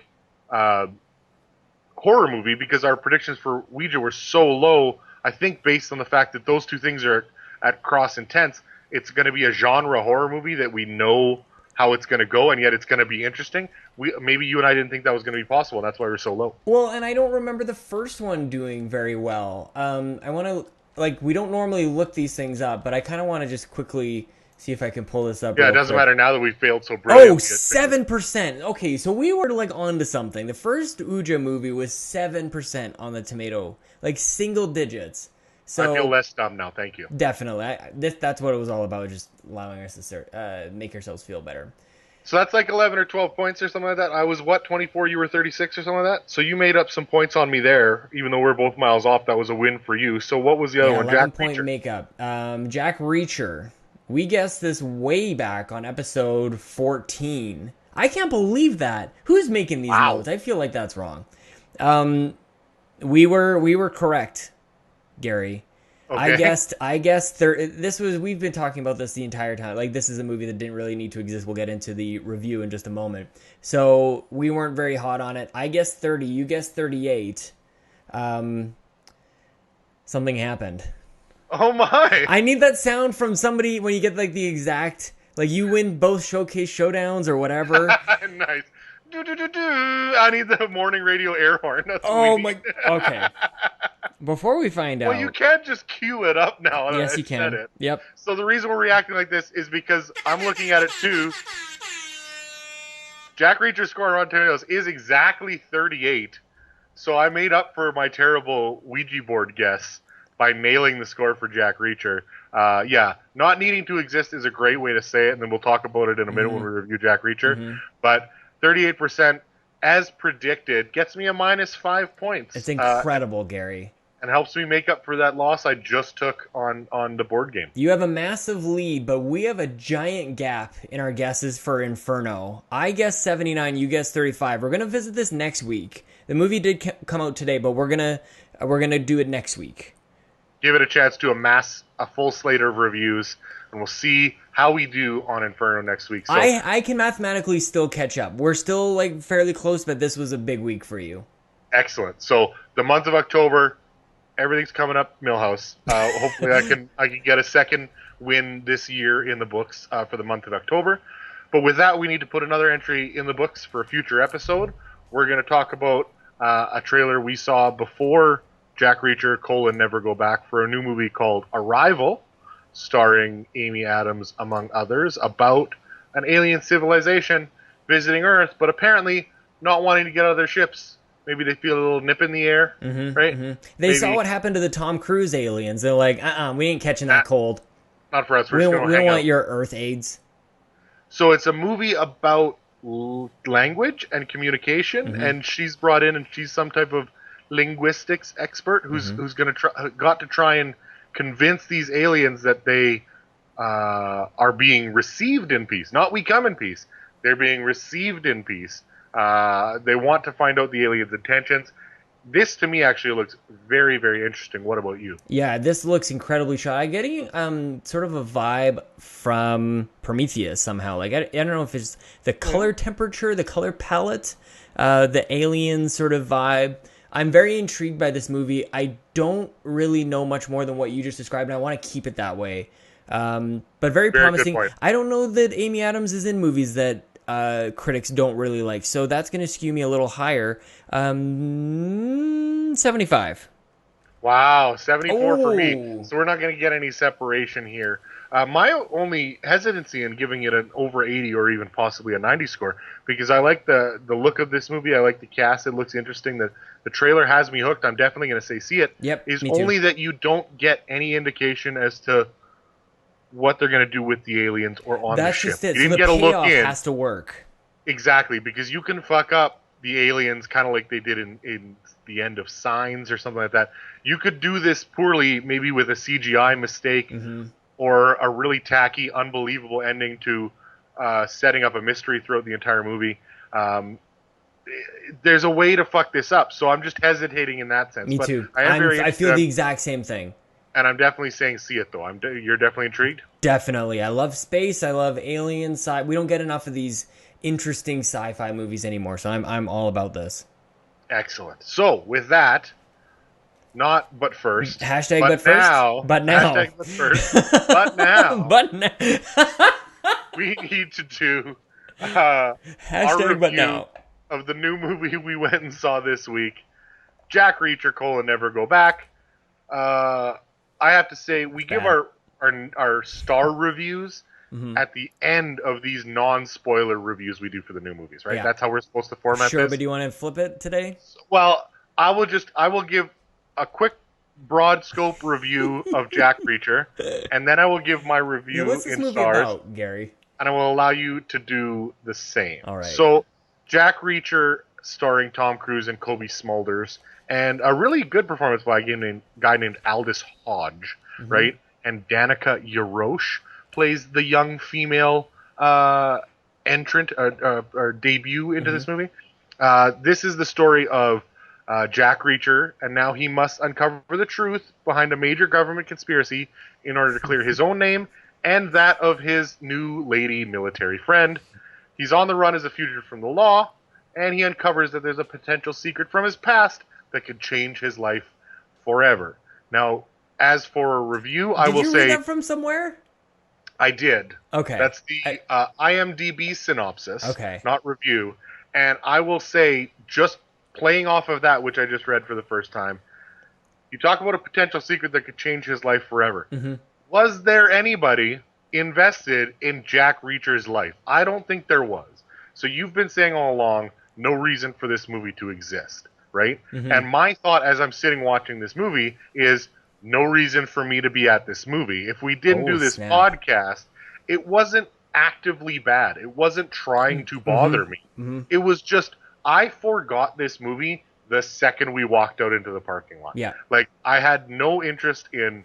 horror movie, because our predictions for Ouija were so low. I think based on the fact that those two things are at cross intents, it's going to be a genre horror movie that we know how it's going to go, and yet it's going to be interesting. Maybe you and I didn't think that was going to be possible. That's why we're so low. Well, and I don't remember the first one doing very well. I want to, we don't normally look these things up, but I kind of want to just quickly see if I can pull this up. Yeah, it doesn't matter now that we failed so brilliantly. 7%. Okay, so we were onto something. The first Ouija movie was 7% on the tomato, single digits. So I feel less dumb now. Thank you. Definitely, that's what it was all about. Just allowing us to make ourselves feel better. So that's 11 or 12 points or something like that. I was 24, you were 36 or something like that. So you made up some points on me there, even though we're both miles off. That was a win for you. So what was the other one? 11 point makeup. Jack Reacher. We guessed this way back on episode 14. I can't believe that. Who's making these notes? I feel like that's wrong. We were correct, Gary. Okay. I guessed we've been talking about this the entire time. This is a movie that didn't really need to exist. We'll get into the review in just a moment. So we weren't very hot on it. I guessed 30. You guessed 38. Something happened. Oh my! I need that sound from somebody when you get the exact, you win both showcase showdowns or whatever. Nice. Do. I need the morning radio air horn. That's my. Okay. Before we find out... Well, you can't just cue it up now. Yes, you can. It. Yep. So the reason we're reacting like this is because I'm looking at it too. Jack Reacher's score on Rotten Tomatoes is exactly 38. So I made up for my terrible Ouija board guess by nailing the score for Jack Reacher. Yeah, not needing to exist is a great way to say it, and then we'll talk about it in a minute when we review Jack Reacher. But 38%, as predicted, gets me a -5 points. It's incredible, Gary. And helps me make up for that loss I just took on the board game. You have a massive lead, but we have a giant gap in our guesses for Inferno. I guess 79, you guess 35. We're going to visit this next week. The movie did come out today, but we're gonna do it next week. Give it a chance to amass a full slate of reviews, and we'll see how we do on Inferno next week. So, I can mathematically still catch up. We're still like fairly close, but this was a big week for you. Excellent. So the month of October, everything's coming up Millhouse. Hopefully I can get a second win this year in the books for the month of October. But with that, we need to put another entry in the books for a future episode. We're going to talk about a trailer we saw before Jack Reacher, Never Go Back, for a new movie called Arrival, starring Amy Adams, among others, about an alien civilization visiting Earth, but apparently not wanting to get out of their ships. Maybe they feel a little nip in the air, right? They saw what happened to the Tom Cruise aliens. They're like, we ain't catching that cold. Not for us. We don't want your Earth aids. So it's a movie about language and communication, and she's brought in, and she's some type of linguistics expert who's got to try and convince these aliens that they are being received in peace. Not we come in peace. They're being received in peace. They want to find out the aliens' intentions. This, to me, actually looks very, very interesting. What about you? Yeah, this looks incredibly shot. I'm getting sort of a vibe from Prometheus somehow. Like I don't know if it's the color temperature, the color palette, the alien sort of vibe. I'm very intrigued by this movie. I don't really know much more than what you just described, and I want to keep it that way. But very promising. I don't know that Amy Adams is in movies that critics don't really like, so that's going to skew me a little higher. 75. Wow, 74 for me. So we're not going to get any separation here. My only hesitancy in giving it an over 80 or even possibly a 90 score, because I like the look of this movie. I like the cast. It looks interesting. The trailer has me hooked. I'm definitely going to say see it. Yep, is me too. Only that you don't get any indication as to what they're going to do with the aliens or on the ship. That's just it. You so didn't the get a look payoff in. has to work. Exactly, because you can fuck up the aliens kind of like they did in the end of Signs or something like that. You could do this poorly, maybe with a CGI mistake or a really tacky, unbelievable ending to setting up a mystery throughout the entire movie. There's a way to fuck this up, so I'm just hesitating in that sense. Me too. I feel the exact same thing. And I'm definitely saying see it, though. You're definitely intrigued? Definitely. I love space. I love alien sci. We don't get enough of these interesting sci-fi movies anymore, so I'm all about this. Excellent. So, with that, not but first. Hashtag but first. But now. Hashtag but first. But now. But now. We need to do hashtag but now of the new movie we went and saw this week, Jack Reacher, Never Go Back. I have to say, we give our star reviews at the end of these non-spoiler reviews we do for the new movies, right? Yeah. That's how we're supposed to format this. Sure, but do you want to flip it today? Well, I will give a quick broad scope review of Jack Reacher, and then I will give my review what's this in movie stars. about, Gary? And I will allow you to do the same. All right. So, Jack Reacher, starring Tom Cruise and Kobe Smulders, and a really good performance by a guy named Aldous Hodge, right? And Danica Yarosh plays the young female entrant or debut into this movie. This is the story of Jack Reacher, and now he must uncover the truth behind a major government conspiracy in order to clear his own name and that of his new lady military friend. He's on the run as a fugitive from the law, and he uncovers that there's a potential secret from his past that could change his life forever. Now, as for a review, I will say... Did you read that from somewhere? I did. Okay. That's the IMDb synopsis, okay, not review. And I will say, just playing off of that, which I just read for the first time, You talk about a potential secret that could change his life forever. Mm-hmm. Was there anybody invested in Jack Reacher's life? I don't think there was. So you've been saying all along, no reason for this movie to exist, right? Mm-hmm. And my thought as I'm sitting watching this movie is no reason for me to be at this movie. If we didn't do this podcast, it wasn't actively bad. It wasn't trying to bother me. Mm-hmm. It was just, I forgot this movie the second we walked out into the parking lot. Yeah. Like, I had no interest in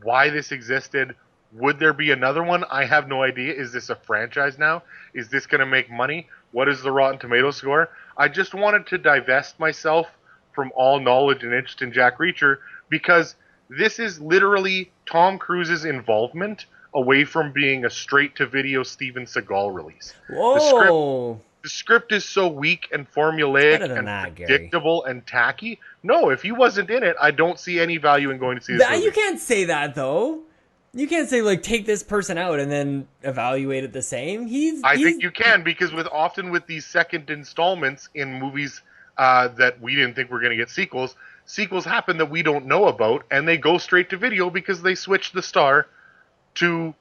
why this existed. Would there be another one? I have no idea. Is this a franchise now? Is this going to make money? What is the Rotten Tomatoes score? I just wanted to divest myself from all knowledge and interest in Jack Reacher because this is literally Tom Cruise's involvement away from being a straight-to-video Steven Seagal release. Whoa! The script is so weak and formulaic and predictable and tacky. No, if he wasn't in it, I don't see any value in going to see this movie. You can't say that, though. You can't say, like, take this person out and then evaluate it the same. I think you can, because often with these second installments in movies that we didn't think were going to get sequels happen that we don't know about, and they go straight to video because they switch the star to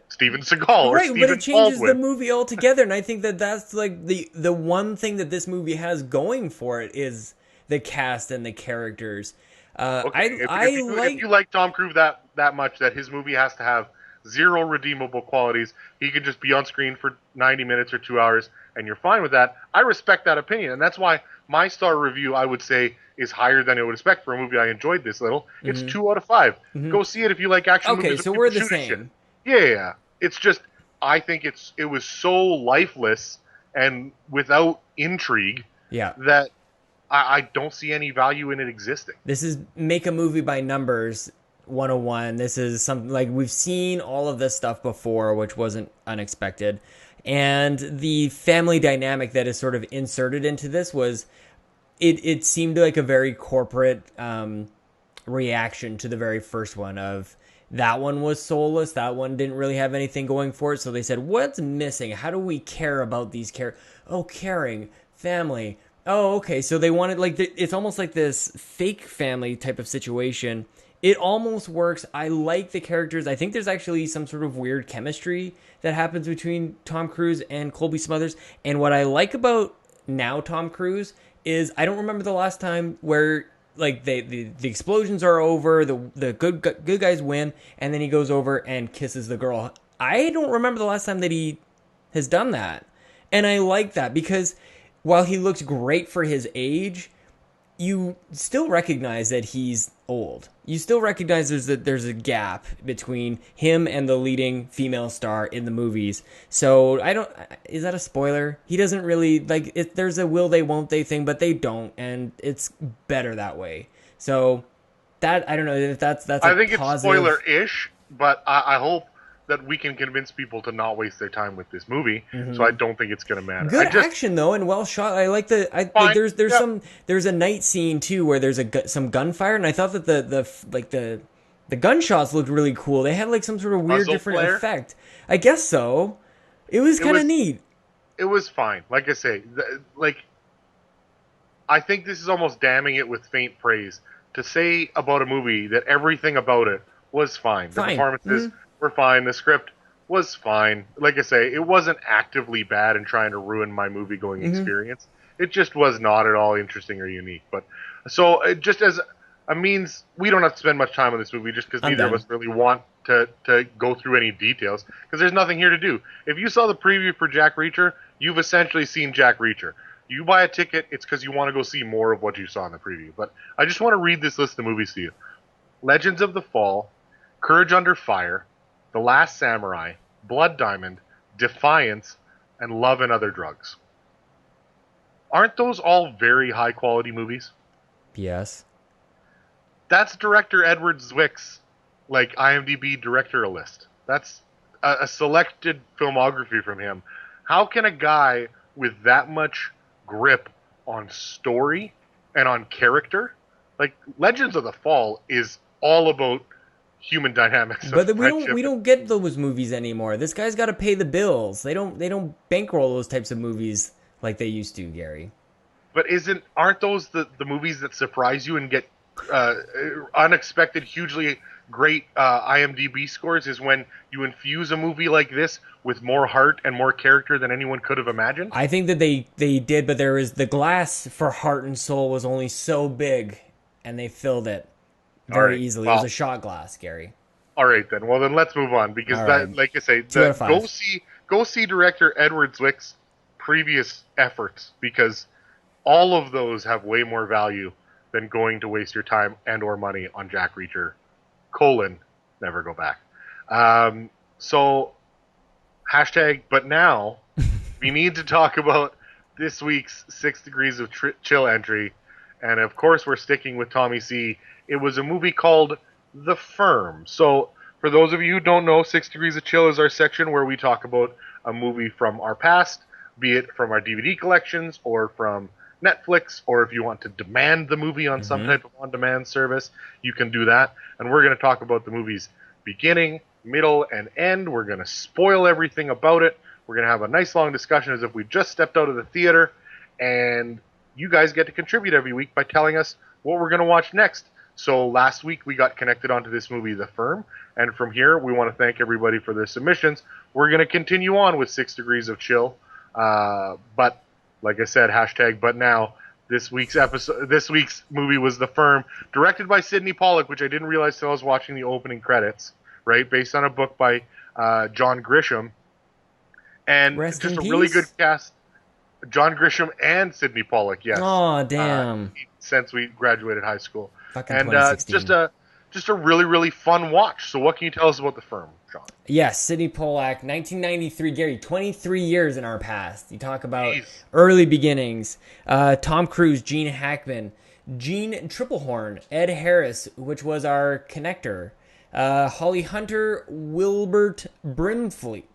Steven Seagal or Stephen but it changes Baldwin. the movie altogether, and I think that's like the one thing that this movie has going for it is the cast and the characters. If you like Tom Cruise that much that his movie has to have zero redeemable qualities, he could just be on screen for 90 minutes or 2 hours, and you're fine with that. I respect that opinion, and that's why my star review, I would say, is higher than I would expect for a movie I enjoyed this little. It's 2 out of 5. Go see it if you like action movies. Okay, so we're the same. Shit. Yeah. It's just, I think it was so lifeless and without intrigue that I don't see any value in it existing. This is make a movie by numbers 101. This is something like we've seen all of this stuff before, which wasn't unexpected. And the family dynamic that is sort of inserted into this was, it seemed like a very corporate reaction to the very first one of, that one was soulless. That one didn't really have anything going for it. So they said, what's missing? How do we care about these characters? Oh, caring, family. Oh, okay. So they wanted, like, it's almost like this fake family type of situation. It almost works. I like the characters. I think there's actually some sort of weird chemistry that happens between Tom Cruise and Colby Smulders. And what I like about now Tom Cruise is I don't remember the last time where, like, the explosions are over, the good guys win, and then he goes over and kisses the girl. I don't remember the last time that he has done that. And I like that because while he looks great for his age, you still recognize that he's old. You still recognize there's a gap between him and the leading female star in the movies. So is that a spoiler? He doesn't really, like, there's a will they won't they thing, but they don't, and it's better that way. So that, I don't know if that's I think it's spoiler-ish, but I hope that we can convince people to not waste their time with this movie. So I don't think it's going to matter. Good action though, and well shot. I like there's a night scene too where there's some gunfire, and I thought that the gunshots looked really cool. They had like some sort of weird different effect. I guess so. It was kind of neat. It was fine. Like I say, I think this is almost damning it with faint praise to say about a movie that everything about it was fine. The performances were fine. The script was fine. Like I say, it wasn't actively bad and trying to ruin my movie-going experience. It just was not at all interesting or unique. But so, just as a means, we don't have to spend much time on this movie just because neither of us really want to go through any details because there's nothing here to do. If you saw the preview for Jack Reacher, you've essentially seen Jack Reacher. You buy a ticket, it's because you want to go see more of what you saw in the preview. But I just want to read this list of movies to you. Legends of the Fall, Courage Under Fire, The Last Samurai, Blood Diamond, Defiance, and Love and Other Drugs. Aren't those all very high-quality movies? Yes. That's director Edward Zwick's, like, IMDb director list. That's a selected filmography from him. How can a guy with that much grip on story and on character, like, Legends of the Fall is all about human dynamics. But we don't get those movies anymore. This guy's got to pay the bills. They don't bankroll those types of movies like they used to, Gary. But aren't those the movies that surprise you and get unexpected, hugely great IMDb scores? Is when you infuse a movie like this with more heart and more character than anyone could have imagined? I think that they did, but there was the glass for heart and soul was only so big, and they filled it very easily. Well, it was a shot glass, Gary. All right, then. Well, then let's move on, because like I say, go see director Edward Zwick's previous efforts, because all of those have way more value than going to waste your time and or money on Jack Reacher, never go back. So, hashtag, but now, we need to talk about this week's 6 Degrees of Chill entry, and of course we're sticking with Tommy C. It was a movie called The Firm. So, for those of you who don't know, 6 Degrees of Chill is our section where we talk about a movie from our past, be it from our DVD collections or from Netflix, or if you want to demand the movie on some type of on-demand service, you can do that. And we're going to talk about the movie's beginning, middle, and end. We're going to spoil everything about it. We're going to have a nice long discussion as if we just stepped out of the theater. And you guys get to contribute every week by telling us what we're going to watch next. So last week we got connected onto this movie, The Firm. And from here, we want to thank everybody for their submissions. We're going to continue on with 6 Degrees of Chill. But like I said, hashtag, but now, this week's movie was The Firm, directed by Sidney Pollack, which I didn't realize till I was watching the opening credits, right? Based on a book by John Grisham. And Rest just in a peace? really good cast. John Grisham and Sidney Pollack, yes. Oh, damn. Since we graduated high school. Fucking and 2016. just a really, really fun watch. So what can you tell us about The Firm, Sean? Yes, Sidney Pollack, 1993. Gary, 23 years in our past. You talk about Jeez. early beginnings. Tom Cruise, Gene Hackman, Gene Triplehorn, Ed Harris, which was our connector. Holly Hunter, Wilford Brimley.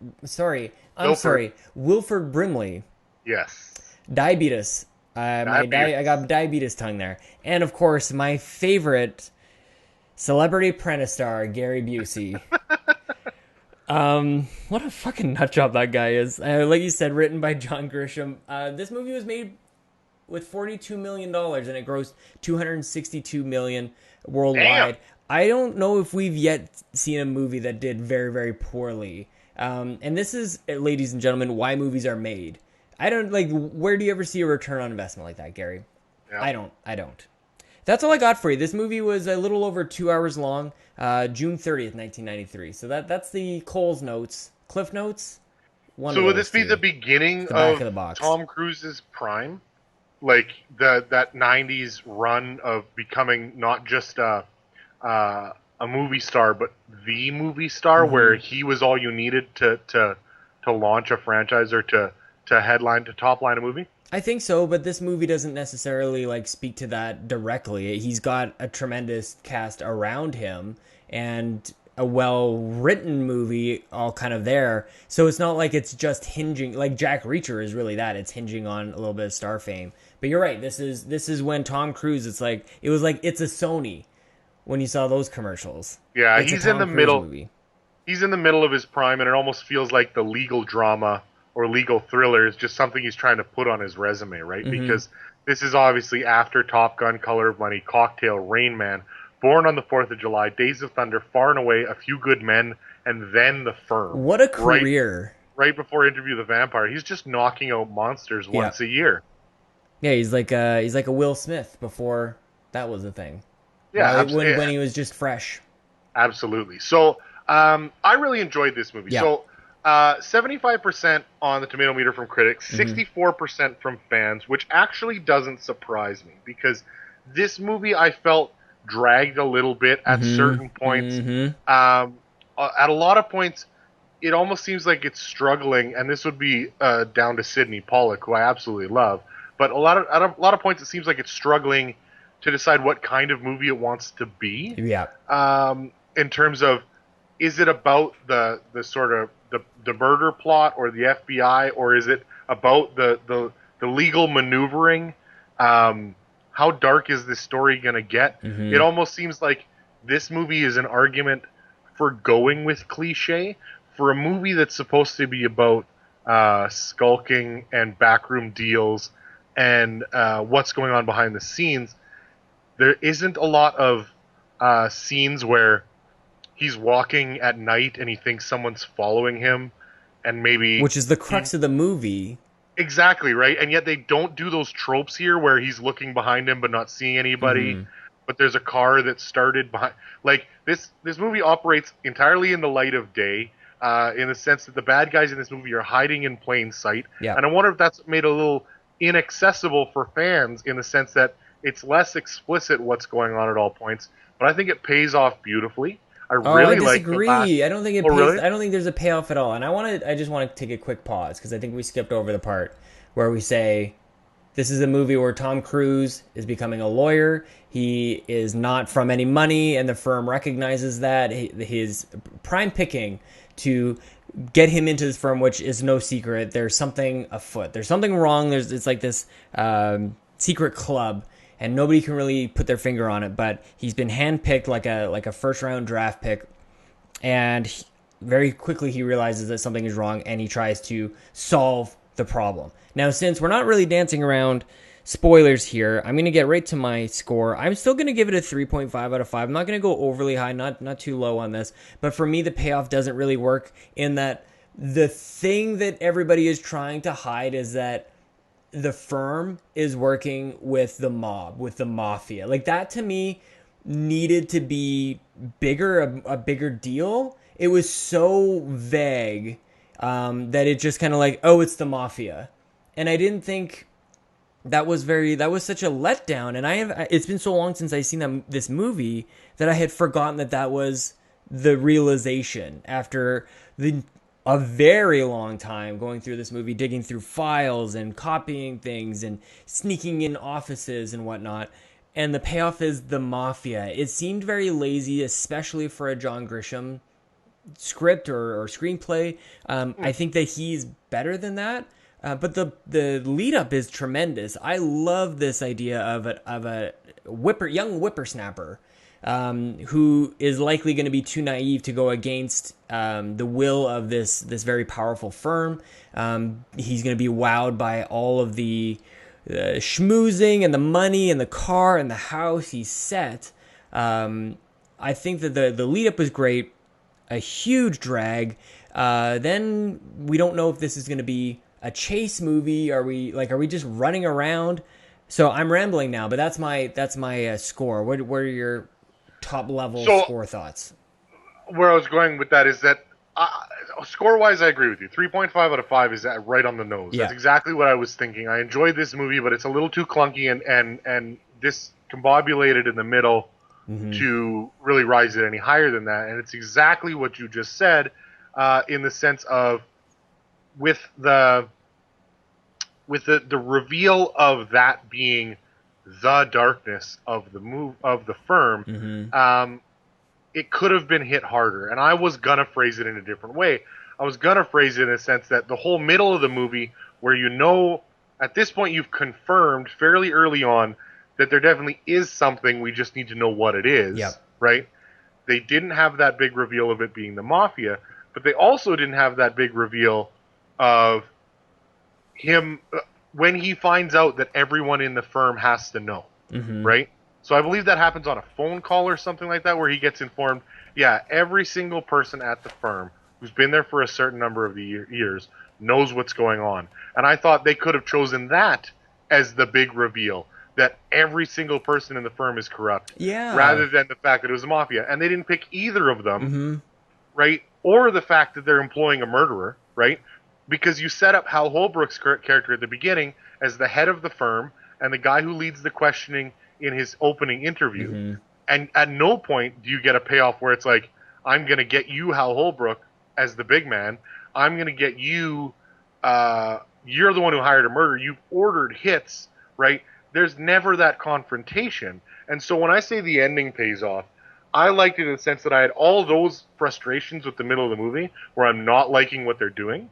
Wilford Brimley. Yes. Diabetes. I got diabetes tongue there. And of course, my favorite Celebrity Apprentice star, Gary Busey. What a fucking nutjob that guy is. Like you said, written by John Grisham. This movie was made with $42 million and it grossed $262 million worldwide. Damn. I don't know if we've yet seen a movie that did very, very poorly. And this is, ladies and gentlemen, why movies are made. Where do you ever see a return on investment like that, Gary? Yeah. I don't. That's all I got for you. This movie was a little over 2 hours long, June 30th, 1993. So that's the Cole's notes, Cliff Notes. So would this be the beginning of Tom Cruise's prime? Like that 90s run of becoming not just a movie star, but the movie star, where he was all you needed to launch a franchise or to headline, to top line a movie? I think so, but this movie doesn't necessarily speak to that directly. He's got a tremendous cast around him and a well-written movie all kind of there. So it's not like it's just hinging, like Jack Reacher is really that. It's hinging on a little bit of star fame. But you're right. This is when Tom Cruise, it was like It's a Sony when you saw those commercials. Yeah, he's in the middle. He's in the middle of his prime, and it almost feels like the legal drama or legal thriller is just something he's trying to put on his resume, right? Mm-hmm. Because this is obviously after Top Gun, Color of Money, Cocktail, Rain Man, Born on the 4th of July, Days of Thunder, Far and Away, A Few Good Men, and then The Firm. What a career. Right before Interview the Vampire. He's just knocking out monsters once a year. Yeah, he's like a Will Smith before that was a thing. Yeah, when he was just fresh. Absolutely. So, I really enjoyed this movie. Yeah. So, 75% on the tomato meter from critics, 64% from fans, which actually doesn't surprise me, because this movie I felt dragged a little bit at certain points. At a lot of points, it almost seems like it's struggling, and this would be down to Sidney Pollack, who I absolutely love. But at a lot of points, it seems like it's struggling to decide what kind of movie it wants to be. Yeah. In terms of, is it about the sort of the murder plot or the FBI, or is it about the legal maneuvering? How dark is this story going to get? It almost seems like this movie is an argument for going with cliche for a movie that's supposed to be about skulking and backroom deals and what's going on behind the scenes, there isn't a lot of scenes where he's walking at night and he thinks someone's following him, and maybe which is the crux of the movie. Exactly, right? And yet they don't do those tropes here where he's looking behind him but not seeing anybody. Mm-hmm. But there's a car that started behind. Like this movie operates entirely in the light of day, in the sense that the bad guys in this movie are hiding in plain sight. Yeah. And I wonder if that's made a little inaccessible for fans in the sense that it's less explicit what's going on at all points. But I think it pays off beautifully. I disagree. I don't think it pays. Really? I don't think there's a payoff at all. And I just want to take a quick pause because I think we skipped over the part where we say this is a movie where Tom Cruise is becoming a lawyer. He is not from any money, and the firm recognizes that. His prime picking to get him into this firm, which is no secret. There's something afoot. There's something wrong. It's like this secret club, and nobody can really put their finger on it. But he's been handpicked like a first round draft pick, and very quickly he realizes that something is wrong, and he tries to solve the problem. Now, since we're not really dancing around spoilers here, I'm going to get right to my score. I'm still going to give it a 3.5 out of 5. I'm not going to go overly high, not too low on this. But for me, the payoff doesn't really work in that the thing that everybody is trying to hide is that the firm is working with the mob, with the mafia. Like, that to me needed to be bigger, a bigger deal. It was so vague that it just kind of like, oh, it's the mafia. And I didn't think that was such a letdown. And it's been so long since I've seen this movie that I had forgotten that was the realization after a very long time going through this movie, digging through files and copying things and sneaking in offices and whatnot. And the payoff is the mafia. It seemed very lazy, especially for a John Grisham script or screenplay. I think that he's better than that. But the lead up is tremendous. I love this idea of a young whippersnapper who is likely going to be too naive to go against the will of this very powerful firm. He's going to be wowed by all of the schmoozing and the money and the car and the house he's set. I think that the lead up was great. A huge drag. Then we don't know if this is going to be a chase movie. Are we just running around? So I'm rambling now, but that's my score. What are your top level score thoughts? Where I was going with that is that score wise, I agree with you. 3.5 out of 5 is right on the nose. Yeah. That's exactly what I was thinking. I enjoyed this movie, but it's a little too clunky and discombobulated in the middle to really rise it any higher than that. And it's exactly what you just said, in the sense of with the reveal of that being the darkness of the firm, it could have been hit harder. And I was gonna phrase it in a different way. I was gonna phrase it in a sense that the whole middle of the movie, where at this point you've confirmed fairly early on that there definitely is something, we just need to know what it is. Yep. Right? They didn't have that big reveal of it being the mafia, but they also didn't have that big reveal of him when he finds out that everyone in the firm has to know, right? So I believe that happens on a phone call or something like that, where he gets informed, yeah, every single person at the firm who's been there for a certain number of years knows what's going on. And I thought they could have chosen that as the big reveal, that every single person in the firm is corrupt, rather than the fact that it was a mafia. And they didn't pick either of them, right? Or the fact that they're employing a murderer, right? Because you set up Hal Holbrook's character at the beginning as the head of the firm and the guy who leads the questioning in his opening interview. And at no point do you get a payoff where it's like, I'm going to get you, Hal Holbrook, as the big man. I'm going to get you, you're the one who hired a murderer. You've ordered hits, right? There's never that confrontation. And so when I say the ending pays off, I liked it in the sense that I had all those frustrations with the middle of the movie where I'm not liking what they're doing.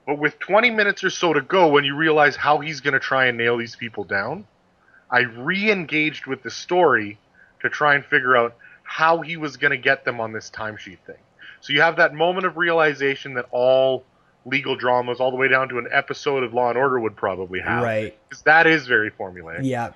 But with 20 minutes or so to go, when you realize how he's going to try and nail these people down, I re-engaged with the story to try and figure out how he was going to get them on this timesheet thing. So you have that moment of realization that all legal dramas, all the way down to an episode of Law and Order would probably have. Right. Because that is very formulaic. Yeah.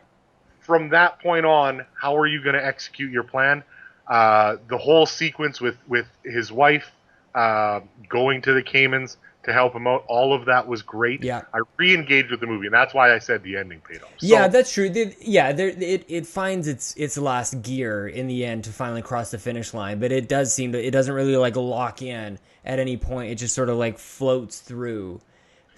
From that point on, how are you going to execute your plan? The whole sequence with his wife going to the Caymans to help him out, all of that was great. Yeah. I re-engaged with the movie, and that's why I said the ending paid off. So, yeah, that's true. It finds its last gear in the end to finally cross the finish line, but it does seem it doesn't really like lock in at any point. It just sort of like floats through.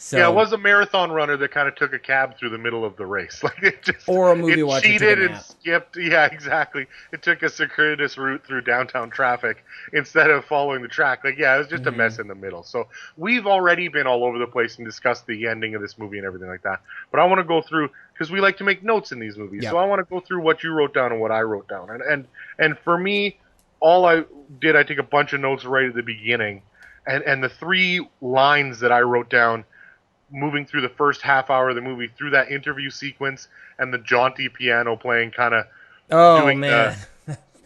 So, yeah, it was a marathon runner that kind of took a cab through the middle of the race. Like it just, or a movie watcher cheated and skipped. Yeah, exactly. It took a circuitous route through downtown traffic instead of following the track. Like, yeah, it was just a mess in the middle. So we've already been all over the place and discussed the ending of this movie and everything like that. But I want to go through, because we like to make notes in these movies. Yep. So I want to go through what you wrote down and what I wrote down. And for me, all I did, I took a bunch of notes right at the beginning. And the 3 lines that I wrote down moving through the first half hour of the movie, through that interview sequence and the jaunty piano playing, kind of doing man.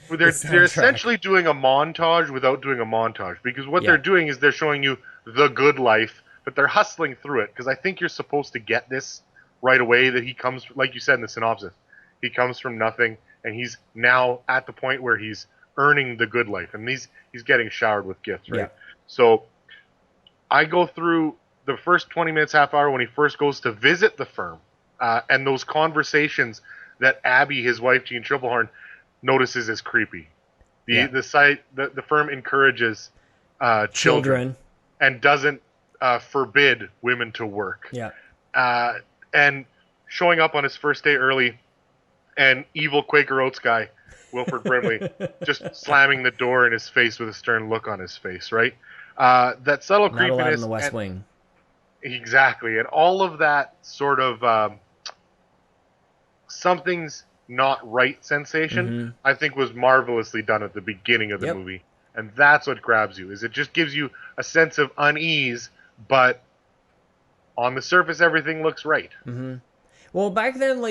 They're essentially doing a montage without doing a montage, because what they're doing is they're showing you the good life, but they're hustling through it, because I think you're supposed to get this right away, that he comes, like you said in the synopsis, he comes from nothing, and he's now at the point where he's earning the good life, and he's getting showered with gifts, right? Yeah. So I go through the first 20 minutes, half hour, when he first goes to visit the firm, and those conversations that Abby, his wife, Jean Triplehorn, notices as creepy. The firm encourages children and doesn't forbid women to work. Yeah. And showing up on his first day early, and evil Quaker Oats guy, Wilford Brimley, just slamming the door in his face with a stern look on his face, right? That subtle Not creepiness. allowed in the West Wing. Exactly. And all of that sort of something's not right sensation, I think was marvelously done at the beginning of the movie. And that's what grabs you, is it just gives you a sense of unease, but on the surface, everything looks right. Mm-hmm. Well, back then,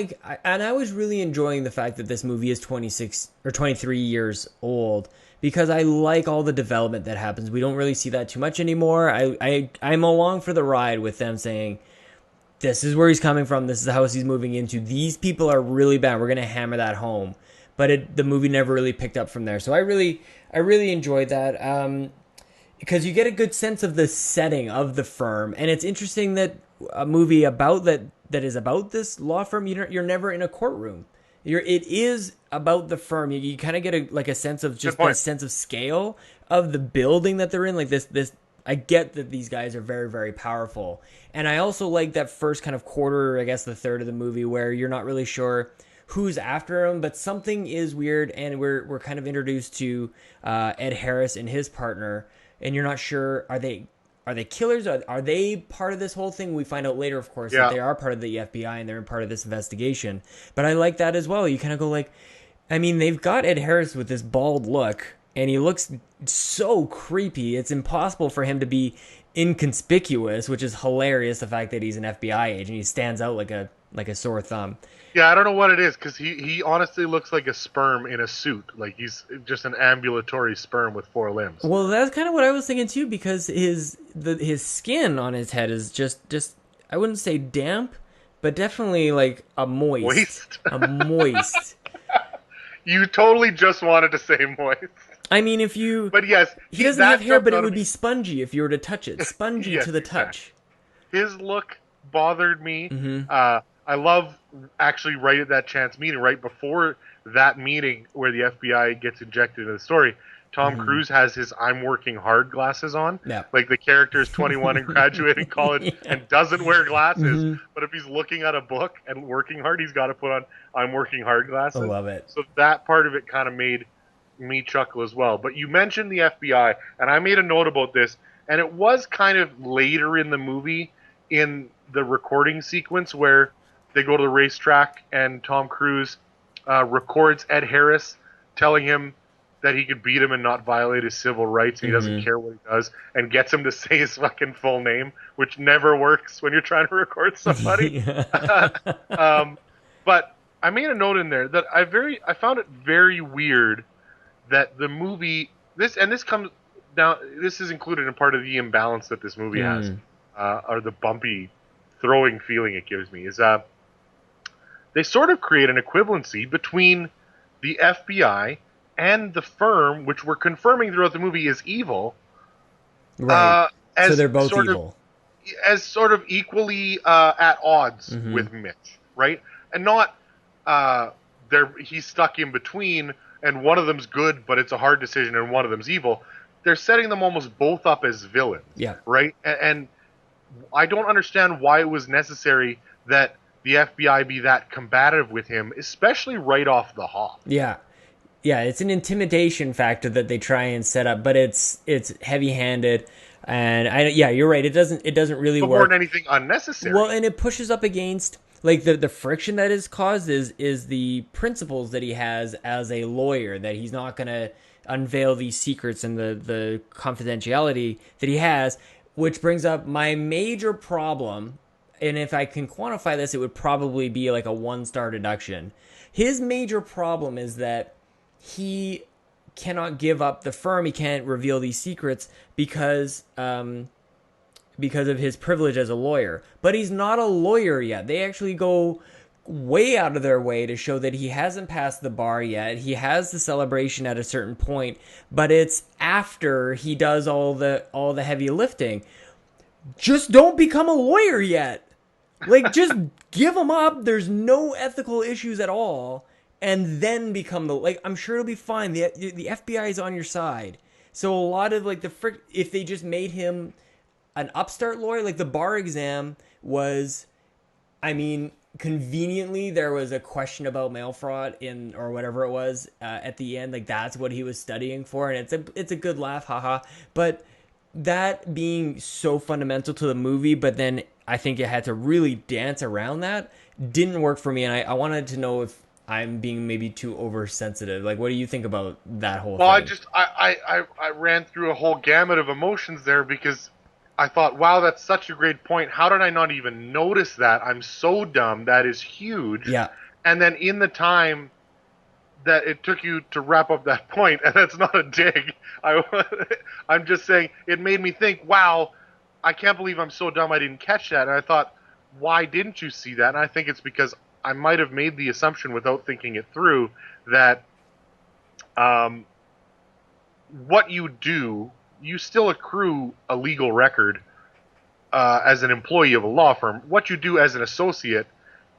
I was really enjoying the fact that this movie is 26 or 23 years old, because I like all the development that happens. We don't really see that too much anymore. I'm along for the ride with them saying, this is where he's coming from, this is the house he's moving into, these people are really bad, we're going to hammer that home. But the movie never really picked up from there. So I really enjoyed that, because you get a good sense of the setting of the firm. And it's interesting that a movie about that is about this law firm, you're never in a courtroom. It is about the firm. You kind of get a sense of just that sense of scale of the building that they're in. Like this, I get that these guys are very, very powerful. And I also like that first kind of quarter, I guess the third of the movie, where you're not really sure who's after him, but something is weird, and we're kind of introduced to Ed Harris and his partner, and you're not sure, are they killers? Are they part of this whole thing? We find out later, of course, that they are part of the FBI and they're part of this investigation. But I like that as well. You kind of go like, I mean, they've got Ed Harris with this bald look, and he looks so creepy. It's impossible for him to be inconspicuous, which is hilarious. The fact that he's an FBI agent, he stands out like a sore thumb. Yeah, I don't know what it is, because he honestly looks like a sperm in a suit. Like he's just an ambulatory sperm with 4 limbs. Well, that's kind of what I was thinking too, because his skin on his head is just I wouldn't say damp, but definitely like a moist. A moist. You totally just wanted to say moist. I mean, but yes, he doesn't have hair, but it would be spongy if you were to touch it. Spongy yes, to the touch. Exactly. His look bothered me. Mm-hmm. I love, actually, right at that chance meeting, right before that meeting where the FBI gets injected into the story, Tom Cruise has his "I'm working hard" glasses on. Yeah. Like the character is 21 and graduating college and doesn't wear glasses. But if he's looking at a book and working hard, he's got to put on "I'm working hard" glasses. I love it. So that part of it kind of made me chuckle as well. But you mentioned the FBI, and I made a note about this, and it was kind of later in the movie, in the recording sequence where they go to the racetrack and Tom Cruise records Ed Harris telling him that he could beat him and not violate his civil rights, and he doesn't care what he does, and gets him to say his fucking full name, which never works when you're trying to record somebody. But I made a note in there that I found it very weird that the movie, this comes now this is included in part of the imbalance that this movie has, or the bumpy throwing feeling it gives me, is they sort of create an equivalency between the FBI and the firm, which we're confirming throughout the movie is evil. Right. So As they're both sort evil. as sort of equally at odds with Mitch, right? And not he's stuck in between, and one of them's good, but it's a hard decision, and one of them's evil. They're setting them almost both up as villains, right? And I don't understand why it was necessary that the FBI be that combative with him, especially right off the hop. Yeah. Yeah, it's an intimidation factor that they try and set up, but it's heavy-handed, and you're right. It doesn't really work. More than anything, unnecessary. Well, and it pushes up against like the friction that is caused is the principles that he has as a lawyer, that he's not going to unveil these secrets and the confidentiality that he has, which brings up my major problem. And if I can quantify this, it would probably be like a 1-star deduction. His major problem is that he cannot give up the firm. He can't reveal these secrets because of his privilege as a lawyer. But he's not a lawyer yet. They actually go way out of their way to show that he hasn't passed the bar yet. He has the celebration at a certain point, but it's after he does all the heavy lifting. Just don't become a lawyer yet. Like, just give him up. There's no ethical issues at all. And then become I'm sure it'll be fine. The FBI is on your side. So a lot of if they just made him an upstart lawyer, like the bar exam was, conveniently there was a question about mail fraud or whatever it was at the end. Like that's what he was studying for, and it's a good laugh, haha. But that being so fundamental to the movie, but then I think it had to really dance around that, didn't work for me, and I wanted to know if I'm being maybe too oversensitive. Like, what do you think about that whole thing? Well, I ran through a whole gamut of emotions there because I thought, wow, that's such a great point. How did I not even notice that? I'm so dumb. That is huge. Yeah. And then in the time that it took you to wrap up that point, and that's not a dig, I'm just saying it made me think, wow, I can't believe I'm so dumb I didn't catch that. And I thought, why didn't you see that? And I think it's because I might have made the assumption without thinking it through that what you do, you still accrue a legal record as an employee of a law firm. What you do as an associate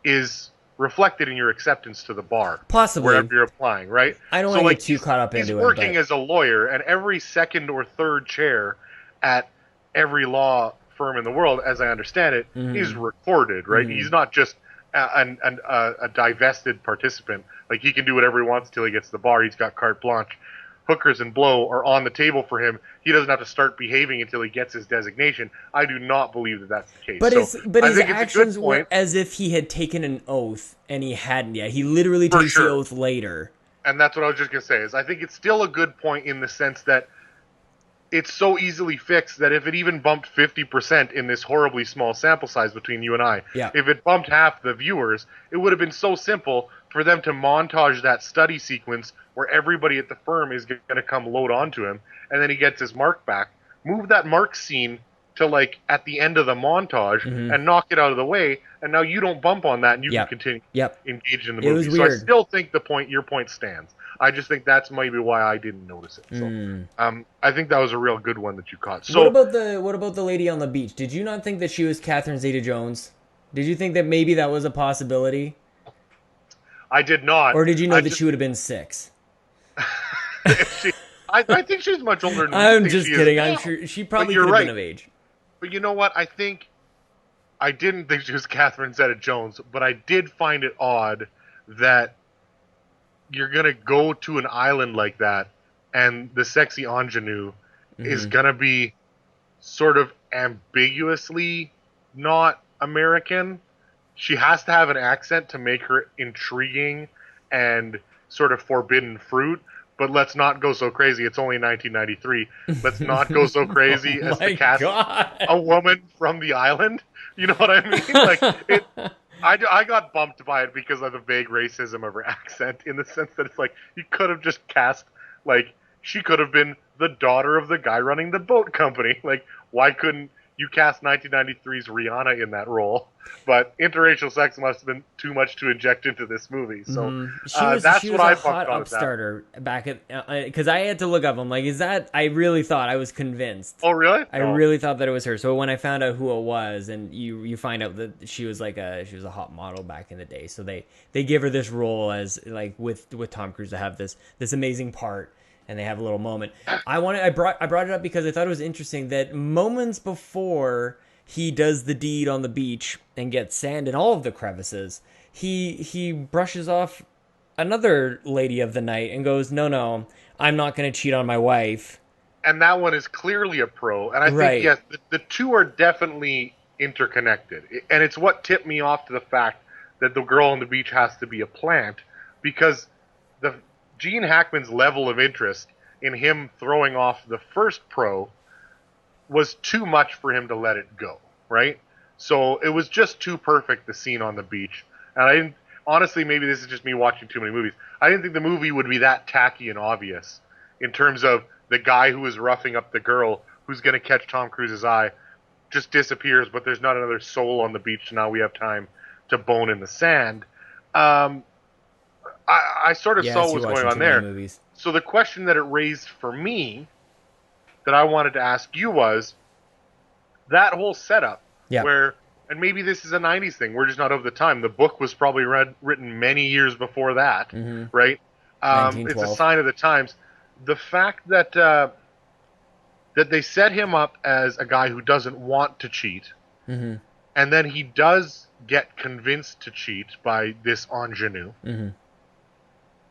is reflected in your acceptance to the bar. Possibly. Wherever you're applying, right? I don't want to get too caught up into it. He's working as a lawyer, and every second or third chair at every law firm in the world, as I understand it, is recorded, right? He's not just a divested participant. Like, he can do whatever he wants until he gets to the bar. He's got carte blanche. Hookers and blow are on the table for him. He doesn't have to start behaving until he gets his designation. I do not believe that that's the case. But his actions were as if he had taken an oath, and he hadn't yet. He literally takes the oath later. And that's what I was just going to say, is I think it's still a good point in the sense that it's so easily fixed that if it even bumped 50% in this horribly small sample size between you and I, if it bumped half the viewers, it would have been so simple for them to montage that study sequence where everybody at the firm is going to come load onto him, and then he gets his mark back. Move that mark scene to, like, at the end of the montage and knock it out of the way, and now you don't bump on that, and you can continue engaged in the movie. It was weird. So I still think your point stands. I just think that's maybe why I didn't notice it. So, I think that was a real good one that you caught. So, what about the lady on the beach? Did you not think that she was Catherine Zeta-Jones? Did you think that maybe that was a possibility? I did not. Or did you know that she would have been 6? I think she's much older than I'm just kidding. I'm sure she probably could have been of age. But you know what? I didn't think she was Catherine Zeta-Jones, but I did find it odd that you're going to go to an island like that and the sexy ingenue is going to be sort of ambiguously not American. She has to have an accent to make her intriguing and sort of forbidden fruit. But let's not go so crazy. It's only 1993. Let's not go so crazy as to cast a woman from the island. You know what I mean? I got bumped by it because of the vague racism of her accent, in the sense that it's like you could have just cast like she could have been the daughter of the guy running the boat company. Like, why couldn't you cast 1993's Rihanna in that role? But interracial sex must have been too much to inject into this movie. So that's what I hot upstarter back at, because I had to look up. I'm like, is that? I really thought, I was convinced. Oh, really? I really thought that it was her. So when I found out who it was, and you find out that she was a hot model back in the day. So they give her this role as like with Tom Cruise to have this amazing part. And they have a little moment. I brought it up because I thought it was interesting that moments before he does the deed on the beach and gets sand in all of the crevices, he brushes off another lady of the night and goes, no, I'm not going to cheat on my wife. And that one is clearly a pro. And I think, yes, the two are definitely interconnected. And it's what tipped me off to the fact that the girl on the beach has to be a plant, because Gene Hackman's level of interest in him throwing off the first pro was too much for him to let it go, right? So it was just too perfect, the scene on the beach. And I didn't, honestly, maybe this is just me watching too many movies, I didn't think the movie would be that tacky and obvious in terms of the guy who is roughing up the girl who's going to catch Tom Cruise's eye just disappears, but there's not another soul on the beach, so now we have time to bone in the sand. I sort of saw what was going on there. Movies. So the question that it raised for me that I wanted to ask you was that whole setup where, and maybe this is a 90s thing, we're just not of the time. The book was probably written many years before that, right? It's a sign of the times. The fact that that they set him up as a guy who doesn't want to cheat, and then he does get convinced to cheat by this ingenue.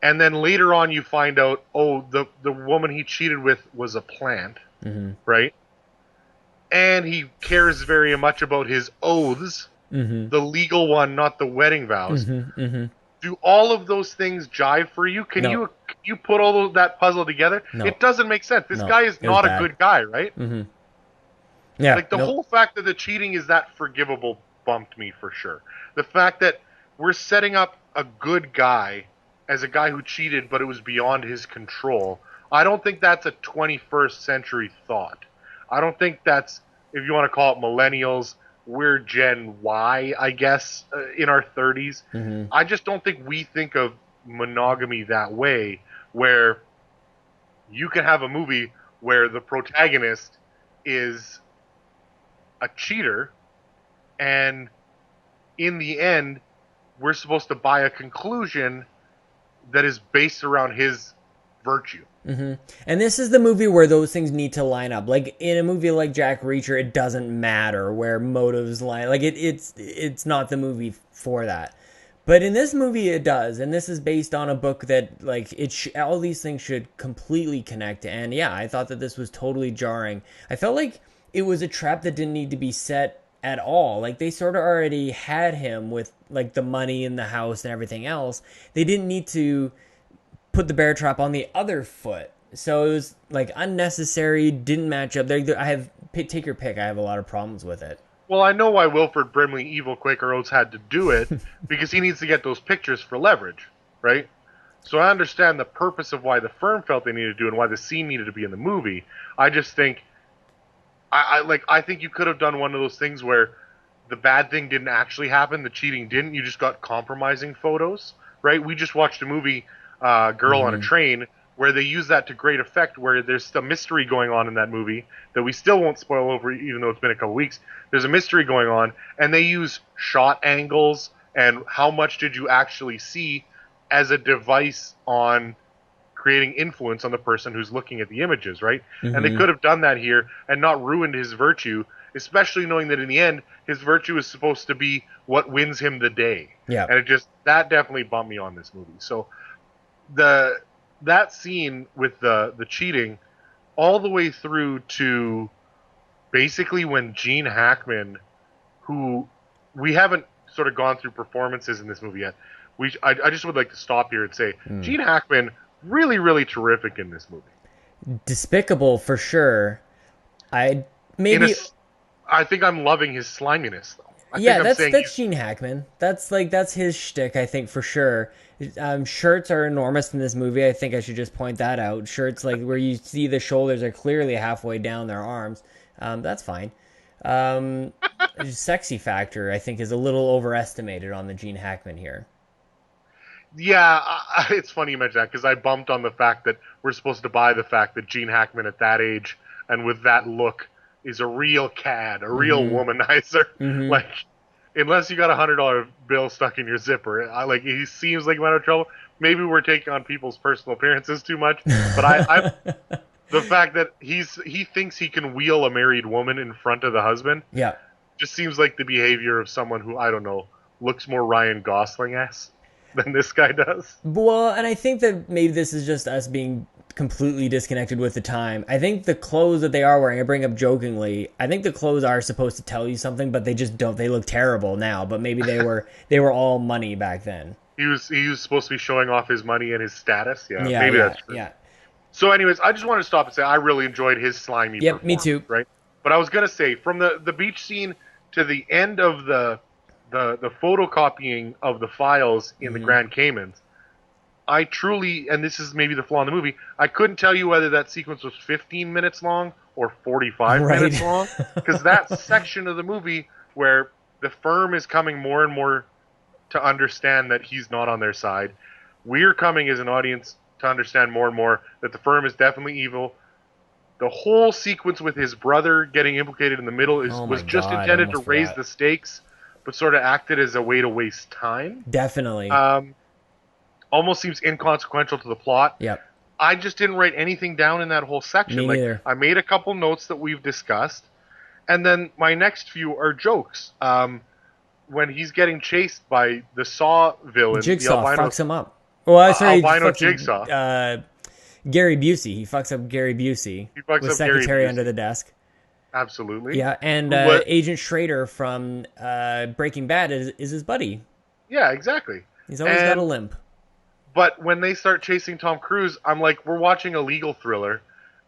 And then later on you find out, the woman he cheated with was a plant, right? And he cares very much about his oaths, the legal one, not the wedding vows. Do all of those things jive for you? Can you put all that puzzle together? No. It doesn't make sense. This guy is not a good guy, right? Yeah. Like the whole fact that the cheating is that forgivable bumped me for sure. The fact that we're setting up a good guy as a guy who cheated, but it was beyond his control. I don't think that's a 21st century thought. I don't think that's, if you want to call it millennials, we're Gen Y, I guess, in our 30s. I just don't think we think of monogamy that way, where you can have a movie where the protagonist is a cheater, and in the end, we're supposed to buy a conclusion that is based around his virtue. And this is the movie where those things need to line up. Like in a movie like Jack Reacher, it doesn't matter where motives line. Like it's not the movie for that. But in this movie, it does, and this is based on a book that like all these things should completely connect. And yeah, I thought that this was totally jarring. I felt like it was a trap that didn't need to be set at all. Like they sort of already had him with like the money in the house and everything else. They didn't need to put the bear trap on the other foot. So it was like unnecessary, didn't match up. Take your pick. I have a lot of problems with it. Well, I know why Wilford Brimley, evil Quaker Oats, had to do it, because he needs to get those pictures for leverage, right? So I understand the purpose of why the firm felt they needed to do and why the scene needed to be in the movie. I just think I think you could have done one of those things where the bad thing didn't actually happen, the cheating didn't, you just got compromising photos, right? We just watched a movie, Girl on a Train, where they use that to great effect, where there's some mystery going on in that movie that we still won't spoil over, even though it's been a couple weeks. There's a mystery going on, and they use shot angles and how much did you actually see as a device on creating influence on the person who's looking at the images, right? And they could have done that here and not ruined his virtue, especially knowing that in the end, his virtue is supposed to be what wins him the day. Yeah. And that definitely bumped me on this movie. So that scene with the cheating all the way through to basically when Gene Hackman, who we haven't sort of gone through performances in this movie yet, I just would like to stop here and say Gene Hackman, really, really terrific in this movie. Despicable for sure. I think I'm loving his sliminess though. I think I'm saying that's Gene Hackman. That's his shtick, I think, for sure. Shirts are enormous in this movie. I think I should just point that out. Shirts like where you see the shoulders are clearly halfway down their arms. That's fine. Sexy factor, I think, is a little overestimated on the Gene Hackman here. Yeah, it's funny you mention that because I bumped on the fact that we're supposed to buy the fact that Gene Hackman at that age and with that look is a real cad, a real womanizer. Like, unless you got $100 bill stuck in your zipper, he seems like he might have trouble. Maybe we're taking on people's personal appearances too much, but I the fact that he thinks he can wheel a married woman in front of the husband, just seems like the behavior of someone who, I don't know, looks more Ryan Gosling-esque than this guy does. Well, and I think that maybe this is just us being completely disconnected with the time. I think the clothes that they are wearing, I bring up jokingly, I think the clothes are supposed to tell you something, but they just don't. They look terrible now, but maybe they were all money back then. He was supposed to be showing off his money and his status. Maybe that's true. Yeah. So anyways, I just want to stop and say I really enjoyed his slimy performance. Me too. Right? But I was going to say, from the beach scene to the end of the photocopying of the files in the Grand Caymans, I truly, and this is maybe the flaw in the movie, I couldn't tell you whether that sequence was 15 minutes long or 45 minutes long, because that section of the movie where the firm is coming more and more to understand that he's not on their side, we're coming as an audience to understand more and more that the firm is definitely evil. The whole sequence with his brother getting implicated in the middle was just intended to raise the stakes, but sort of acted as a way to waste time. Definitely. Almost seems inconsequential to the plot. Yep. I just didn't write anything down in that whole section. Me neither. I made a couple notes that we've discussed, and then my next few are jokes. When he's getting chased by the Saw villain, Jigsaw fucks him up. Well, sorry, albino Jigsaw. Gary Busey. He fucks up Gary Busey. He fucks with up Secretary Gary Busey. Under the Desk. Absolutely. Yeah, and Agent Schrader from Breaking Bad is his buddy. Yeah, exactly. He's always got a limp. But when they start chasing Tom Cruise, I'm like, we're watching a legal thriller.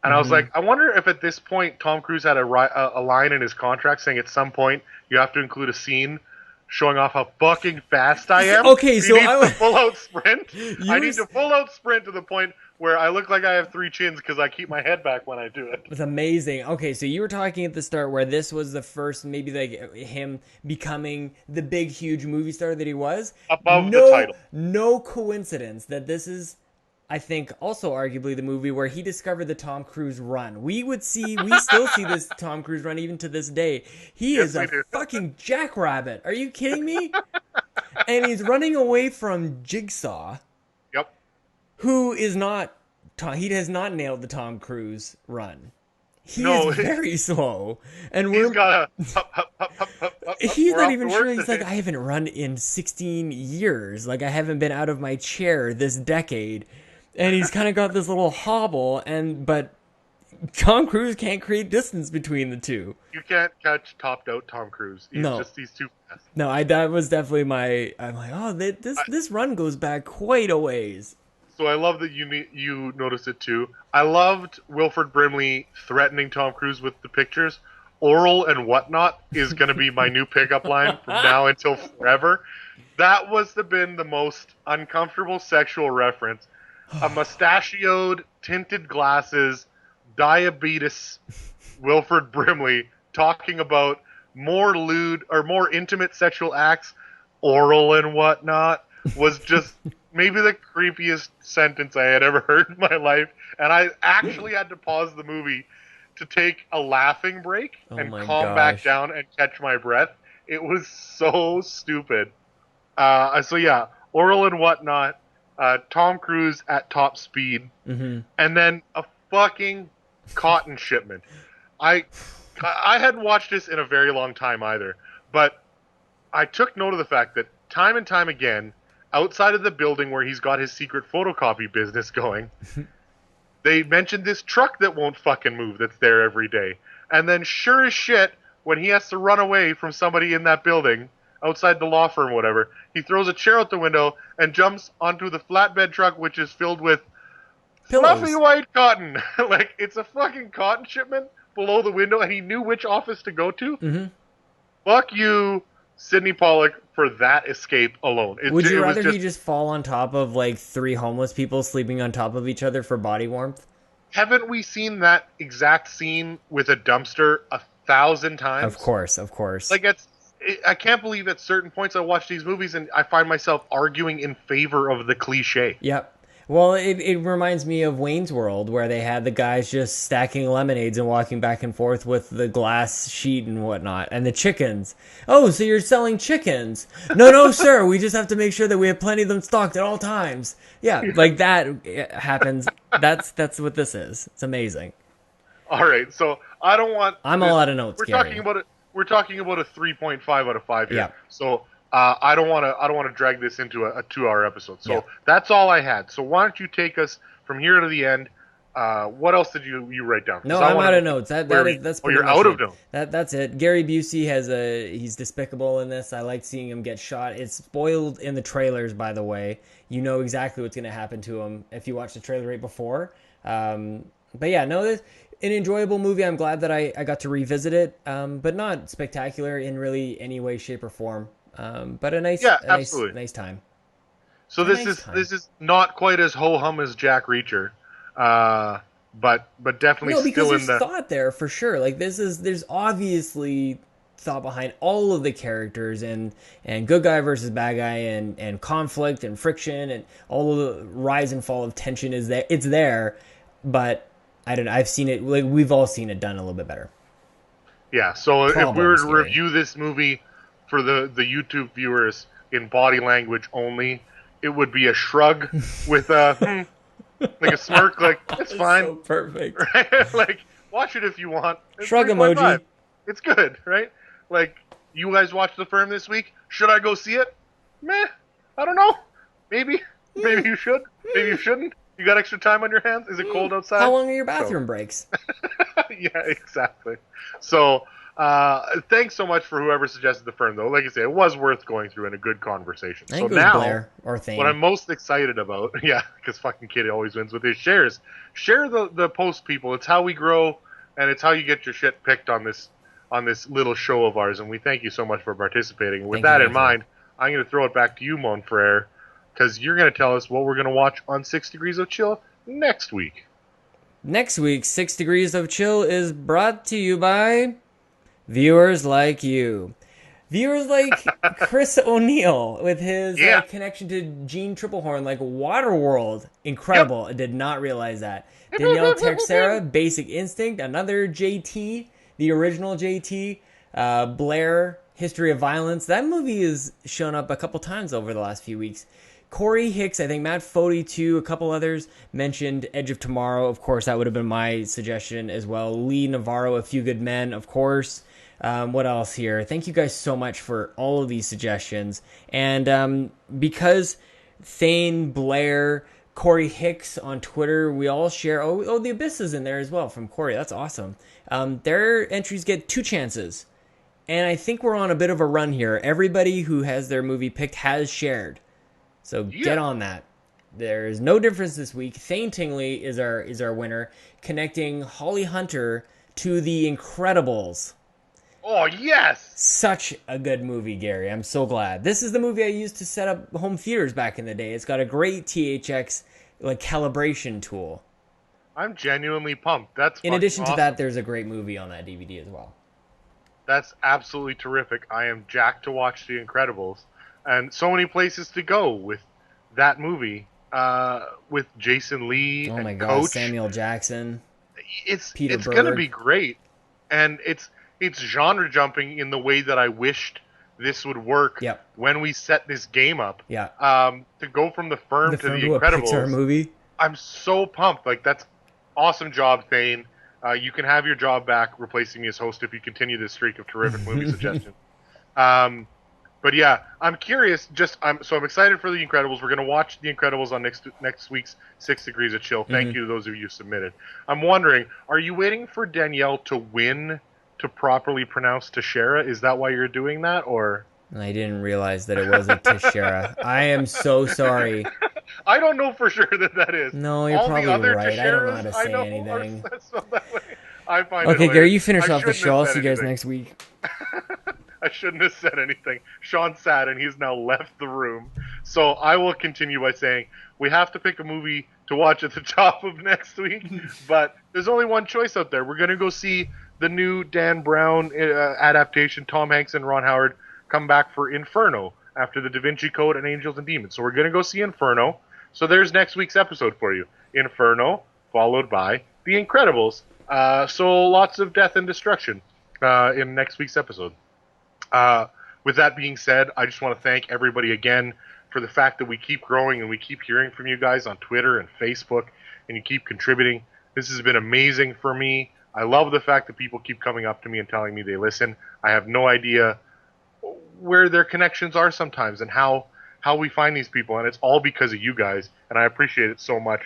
And I was like, I wonder if at this point Tom Cruise had a line in his contract saying at some point you have to include a scene showing off how fucking fast I am. Okay, so I need to full out sprint. I need to full out sprint to the point where I look like I have 3 chins because I keep my head back when I do it. It's amazing. Okay, so you were talking at the start where this was the first, maybe like him becoming the big, huge movie star that he was. Above the title. No coincidence that this is, I think, also arguably the movie where he discovered the Tom Cruise run. We still see this Tom Cruise run even to this day. He is a fucking jackrabbit. Are you kidding me? And he's running away from Jigsaw. Yep. Who is not, he has not nailed the Tom Cruise run. He is very slow. And he's got he's not even sure. He's like, I haven't run in 16 years. Like, I haven't been out of my chair this decade. And he's kind of got this little hobble, but Tom Cruise can't create distance between the two. You can't catch topped out Tom Cruise. He's too fast. No, that was definitely I'm like, oh, this run goes back quite a ways. So I love that you noticed it too. I loved Wilford Brimley threatening Tom Cruise with the pictures. Oral and whatnot is going to be my new pickup line from now until forever. That been the most uncomfortable sexual reference. A mustachioed, tinted glasses, diabetes Wilford Brimley talking about more lewd or more intimate sexual acts, oral and whatnot, was just maybe the creepiest sentence I had ever heard in my life. And I actually had to pause the movie to take a laughing break and calm back down and catch my breath. It was so stupid. So yeah, oral and whatnot. Tom Cruise at top speed, and then a fucking cotton shipment. I hadn't watched this in a very long time either, but I took note of the fact that time and time again, outside of the building where he's got his secret photocopy business going, they mentioned this truck that won't fucking move that's there every day. And then sure as shit, when he has to run away from somebody in that building, outside the law firm, whatever, he throws a chair out the window and jumps onto the flatbed truck, which is filled with fluffy white cotton. Like, it's a fucking cotton shipment below the window, and he knew which office to go to. Fuck you, Sidney Pollack for that escape alone. Would you rather he just fall on top of like 3 homeless people sleeping on top of each other for body warmth? Haven't we seen that exact scene with a dumpster 1,000 times? Of course, of course. Like, I can't believe at certain points I watch these movies and I find myself arguing in favor of the cliche. Yep. Well, it reminds me of Wayne's World, where they had the guys just stacking lemonades and walking back and forth with the glass sheet and whatnot. And the chickens. Oh, so you're selling chickens? No, sir. We just have to make sure that we have plenty of them stocked at all times. Yeah, like that happens. That's what this is. It's amazing. All right, so I don't want... I'm all out of notes, We're talking about a 3.5 out of 5 here. Yeah. So... I don't want to drag this into a 2-hour episode. So That's all I had. So why don't you take us from here to the end? What else did you write down? No, I'm out of notes. That's you're out of notes. That's it. Gary Busey he's despicable in this. I like seeing him get shot. It's spoiled in the trailers, by the way. You know exactly what's going to happen to him if you watch the trailer right before. But yeah, no, this an enjoyable movie. I'm glad that I got to revisit it, but not spectacular in really any way, shape, or form. But a nice time. So this is not quite as ho-hum as Jack Reacher, but definitely because there's thought there for sure. Like there's obviously thought behind all of the characters and good guy versus bad guy and conflict and friction and all of the rise and fall of tension is there. It's there, but I don't know. I've seen it. Like we've all seen it done a little bit better. Yeah. So if we were to review this movie for the YouTube viewers in body language only, it would be a shrug with a like a smirk, like it's fine, so perfect. Right? Like watch it if you want. It's shrug emoji. It's good, right? Like you guys watched The Firm this week. Should I go see it? Meh. I don't know. Maybe you should. Maybe you shouldn't. You got extra time on your hands? Is it cold outside? How long are your bathroom breaks? Yeah, exactly. So. Thanks so much for whoever suggested The Firm, though. Like I say, it was worth going through and a good conversation. I think it was Blair or Thane. What I'm most excited about, because fucking Kid always wins with his shares. Share the post, people. It's how we grow, and it's how you get your shit picked on this little show of ours. And we thank you so much for participating. With that in mind, I'm going to throw it back to you, Mon Frere, because you're going to tell us what we're going to watch on 6 Degrees of Chill next week. Next week, 6 Degrees of Chill is brought to you by viewers like you. Viewers like Chris O'Neill with his connection to Gene Triplehorn, like Waterworld. Incredible. Yep. I did not realize that. Danielle Texera, Basic Instinct, another JT, the original JT. Blair, History of Violence. That movie has shown up a couple times over the last few weeks. Corey Hicks, I think Matt Fody too, a couple others mentioned Edge of Tomorrow. Of course, that would have been my suggestion as well. Lee Navarro, A Few Good Men, of course. What else here? Thank you guys so much for all of these suggestions. And because Thane, Blair, Corey Hicks on Twitter, we all share... Oh, The Abyss is in there as well from Corey. That's awesome. Their entries get 2 chances. And I think we're on a bit of a run here. Everybody who has their movie picked has shared. So get on that. There is no difference this week. Thane Tingley is our winner, connecting Holly Hunter to The Incredibles. Oh, yes! Such a good movie, Gary. I'm so glad. This is the movie I used to set up home theaters back in the day. It's got a great THX calibration tool. I'm genuinely pumped. That's in addition awesome. To that, there's a great movie on that DVD as well. That's absolutely terrific. I am jacked to watch The Incredibles. And so many places to go with that movie. With Jason Lee and Oh my God, Coach. Samuel Jackson. It's going to be great. And it's genre jumping in the way that I wished this would work when we set this game up. Yeah. To go from The Firm to The Incredibles. A Pixar movie. I'm so pumped. Like, that's awesome job, Thane. You can have your job back replacing me as host if you continue this streak of terrific movie suggestions. But yeah, I'm curious. I'm excited for The Incredibles. We're going to watch The Incredibles on next week's 6 Degrees of Chill. Thank you to those of you who submitted. I'm wondering, are you waiting for Danielle to win to properly pronounce Teixeira? Is that why you're doing that, or? I didn't realize that it wasn't Teixeira. I am so sorry. I don't know for sure that is. No, you're probably right. I don't know how to say anything. I find okay, Gary, you finish off the show. I'll see you guys next week. I shouldn't have said anything. Sean sat and he's now left the room. So I will continue by saying we have to pick a movie to watch at the top of next week, but there's only one choice out there. We're going to go see the new Dan Brown adaptation. Tom Hanks and Ron Howard come back for Inferno after the Da Vinci Code and Angels and Demons. So we're going to go see Inferno. So there's next week's episode for you. Inferno, followed by The Incredibles. So lots of death and destruction in next week's episode. With that being said, I just want to thank everybody again for the fact that we keep growing and we keep hearing from you guys on Twitter and Facebook, and you keep contributing. This has been amazing for me. I love the fact that people keep coming up to me and telling me they listen. I have no idea where their connections are sometimes and how we find these people, and it's all because of you guys, and I appreciate it so much.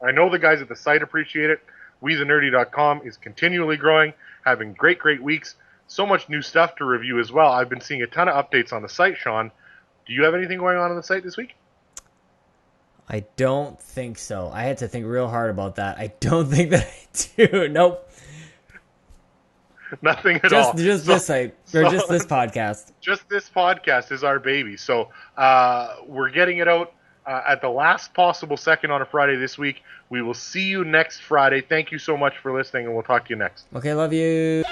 I know the guys at the site appreciate it. WeTheNerdy.com is continually growing, having great weeks. So much new stuff to review as well. I've been seeing a ton of updates on the site, Sean. Do you have anything going on the site this week? I don't think so. I had to think real hard about that. I don't think that I do. Nope. Nothing at all. Just this site, or just this podcast. Just this podcast is our baby. So we're getting it out at the last possible second on a Friday this week. We will see you next Friday. Thank you so much for listening, and we'll talk to you next. Okay, love you.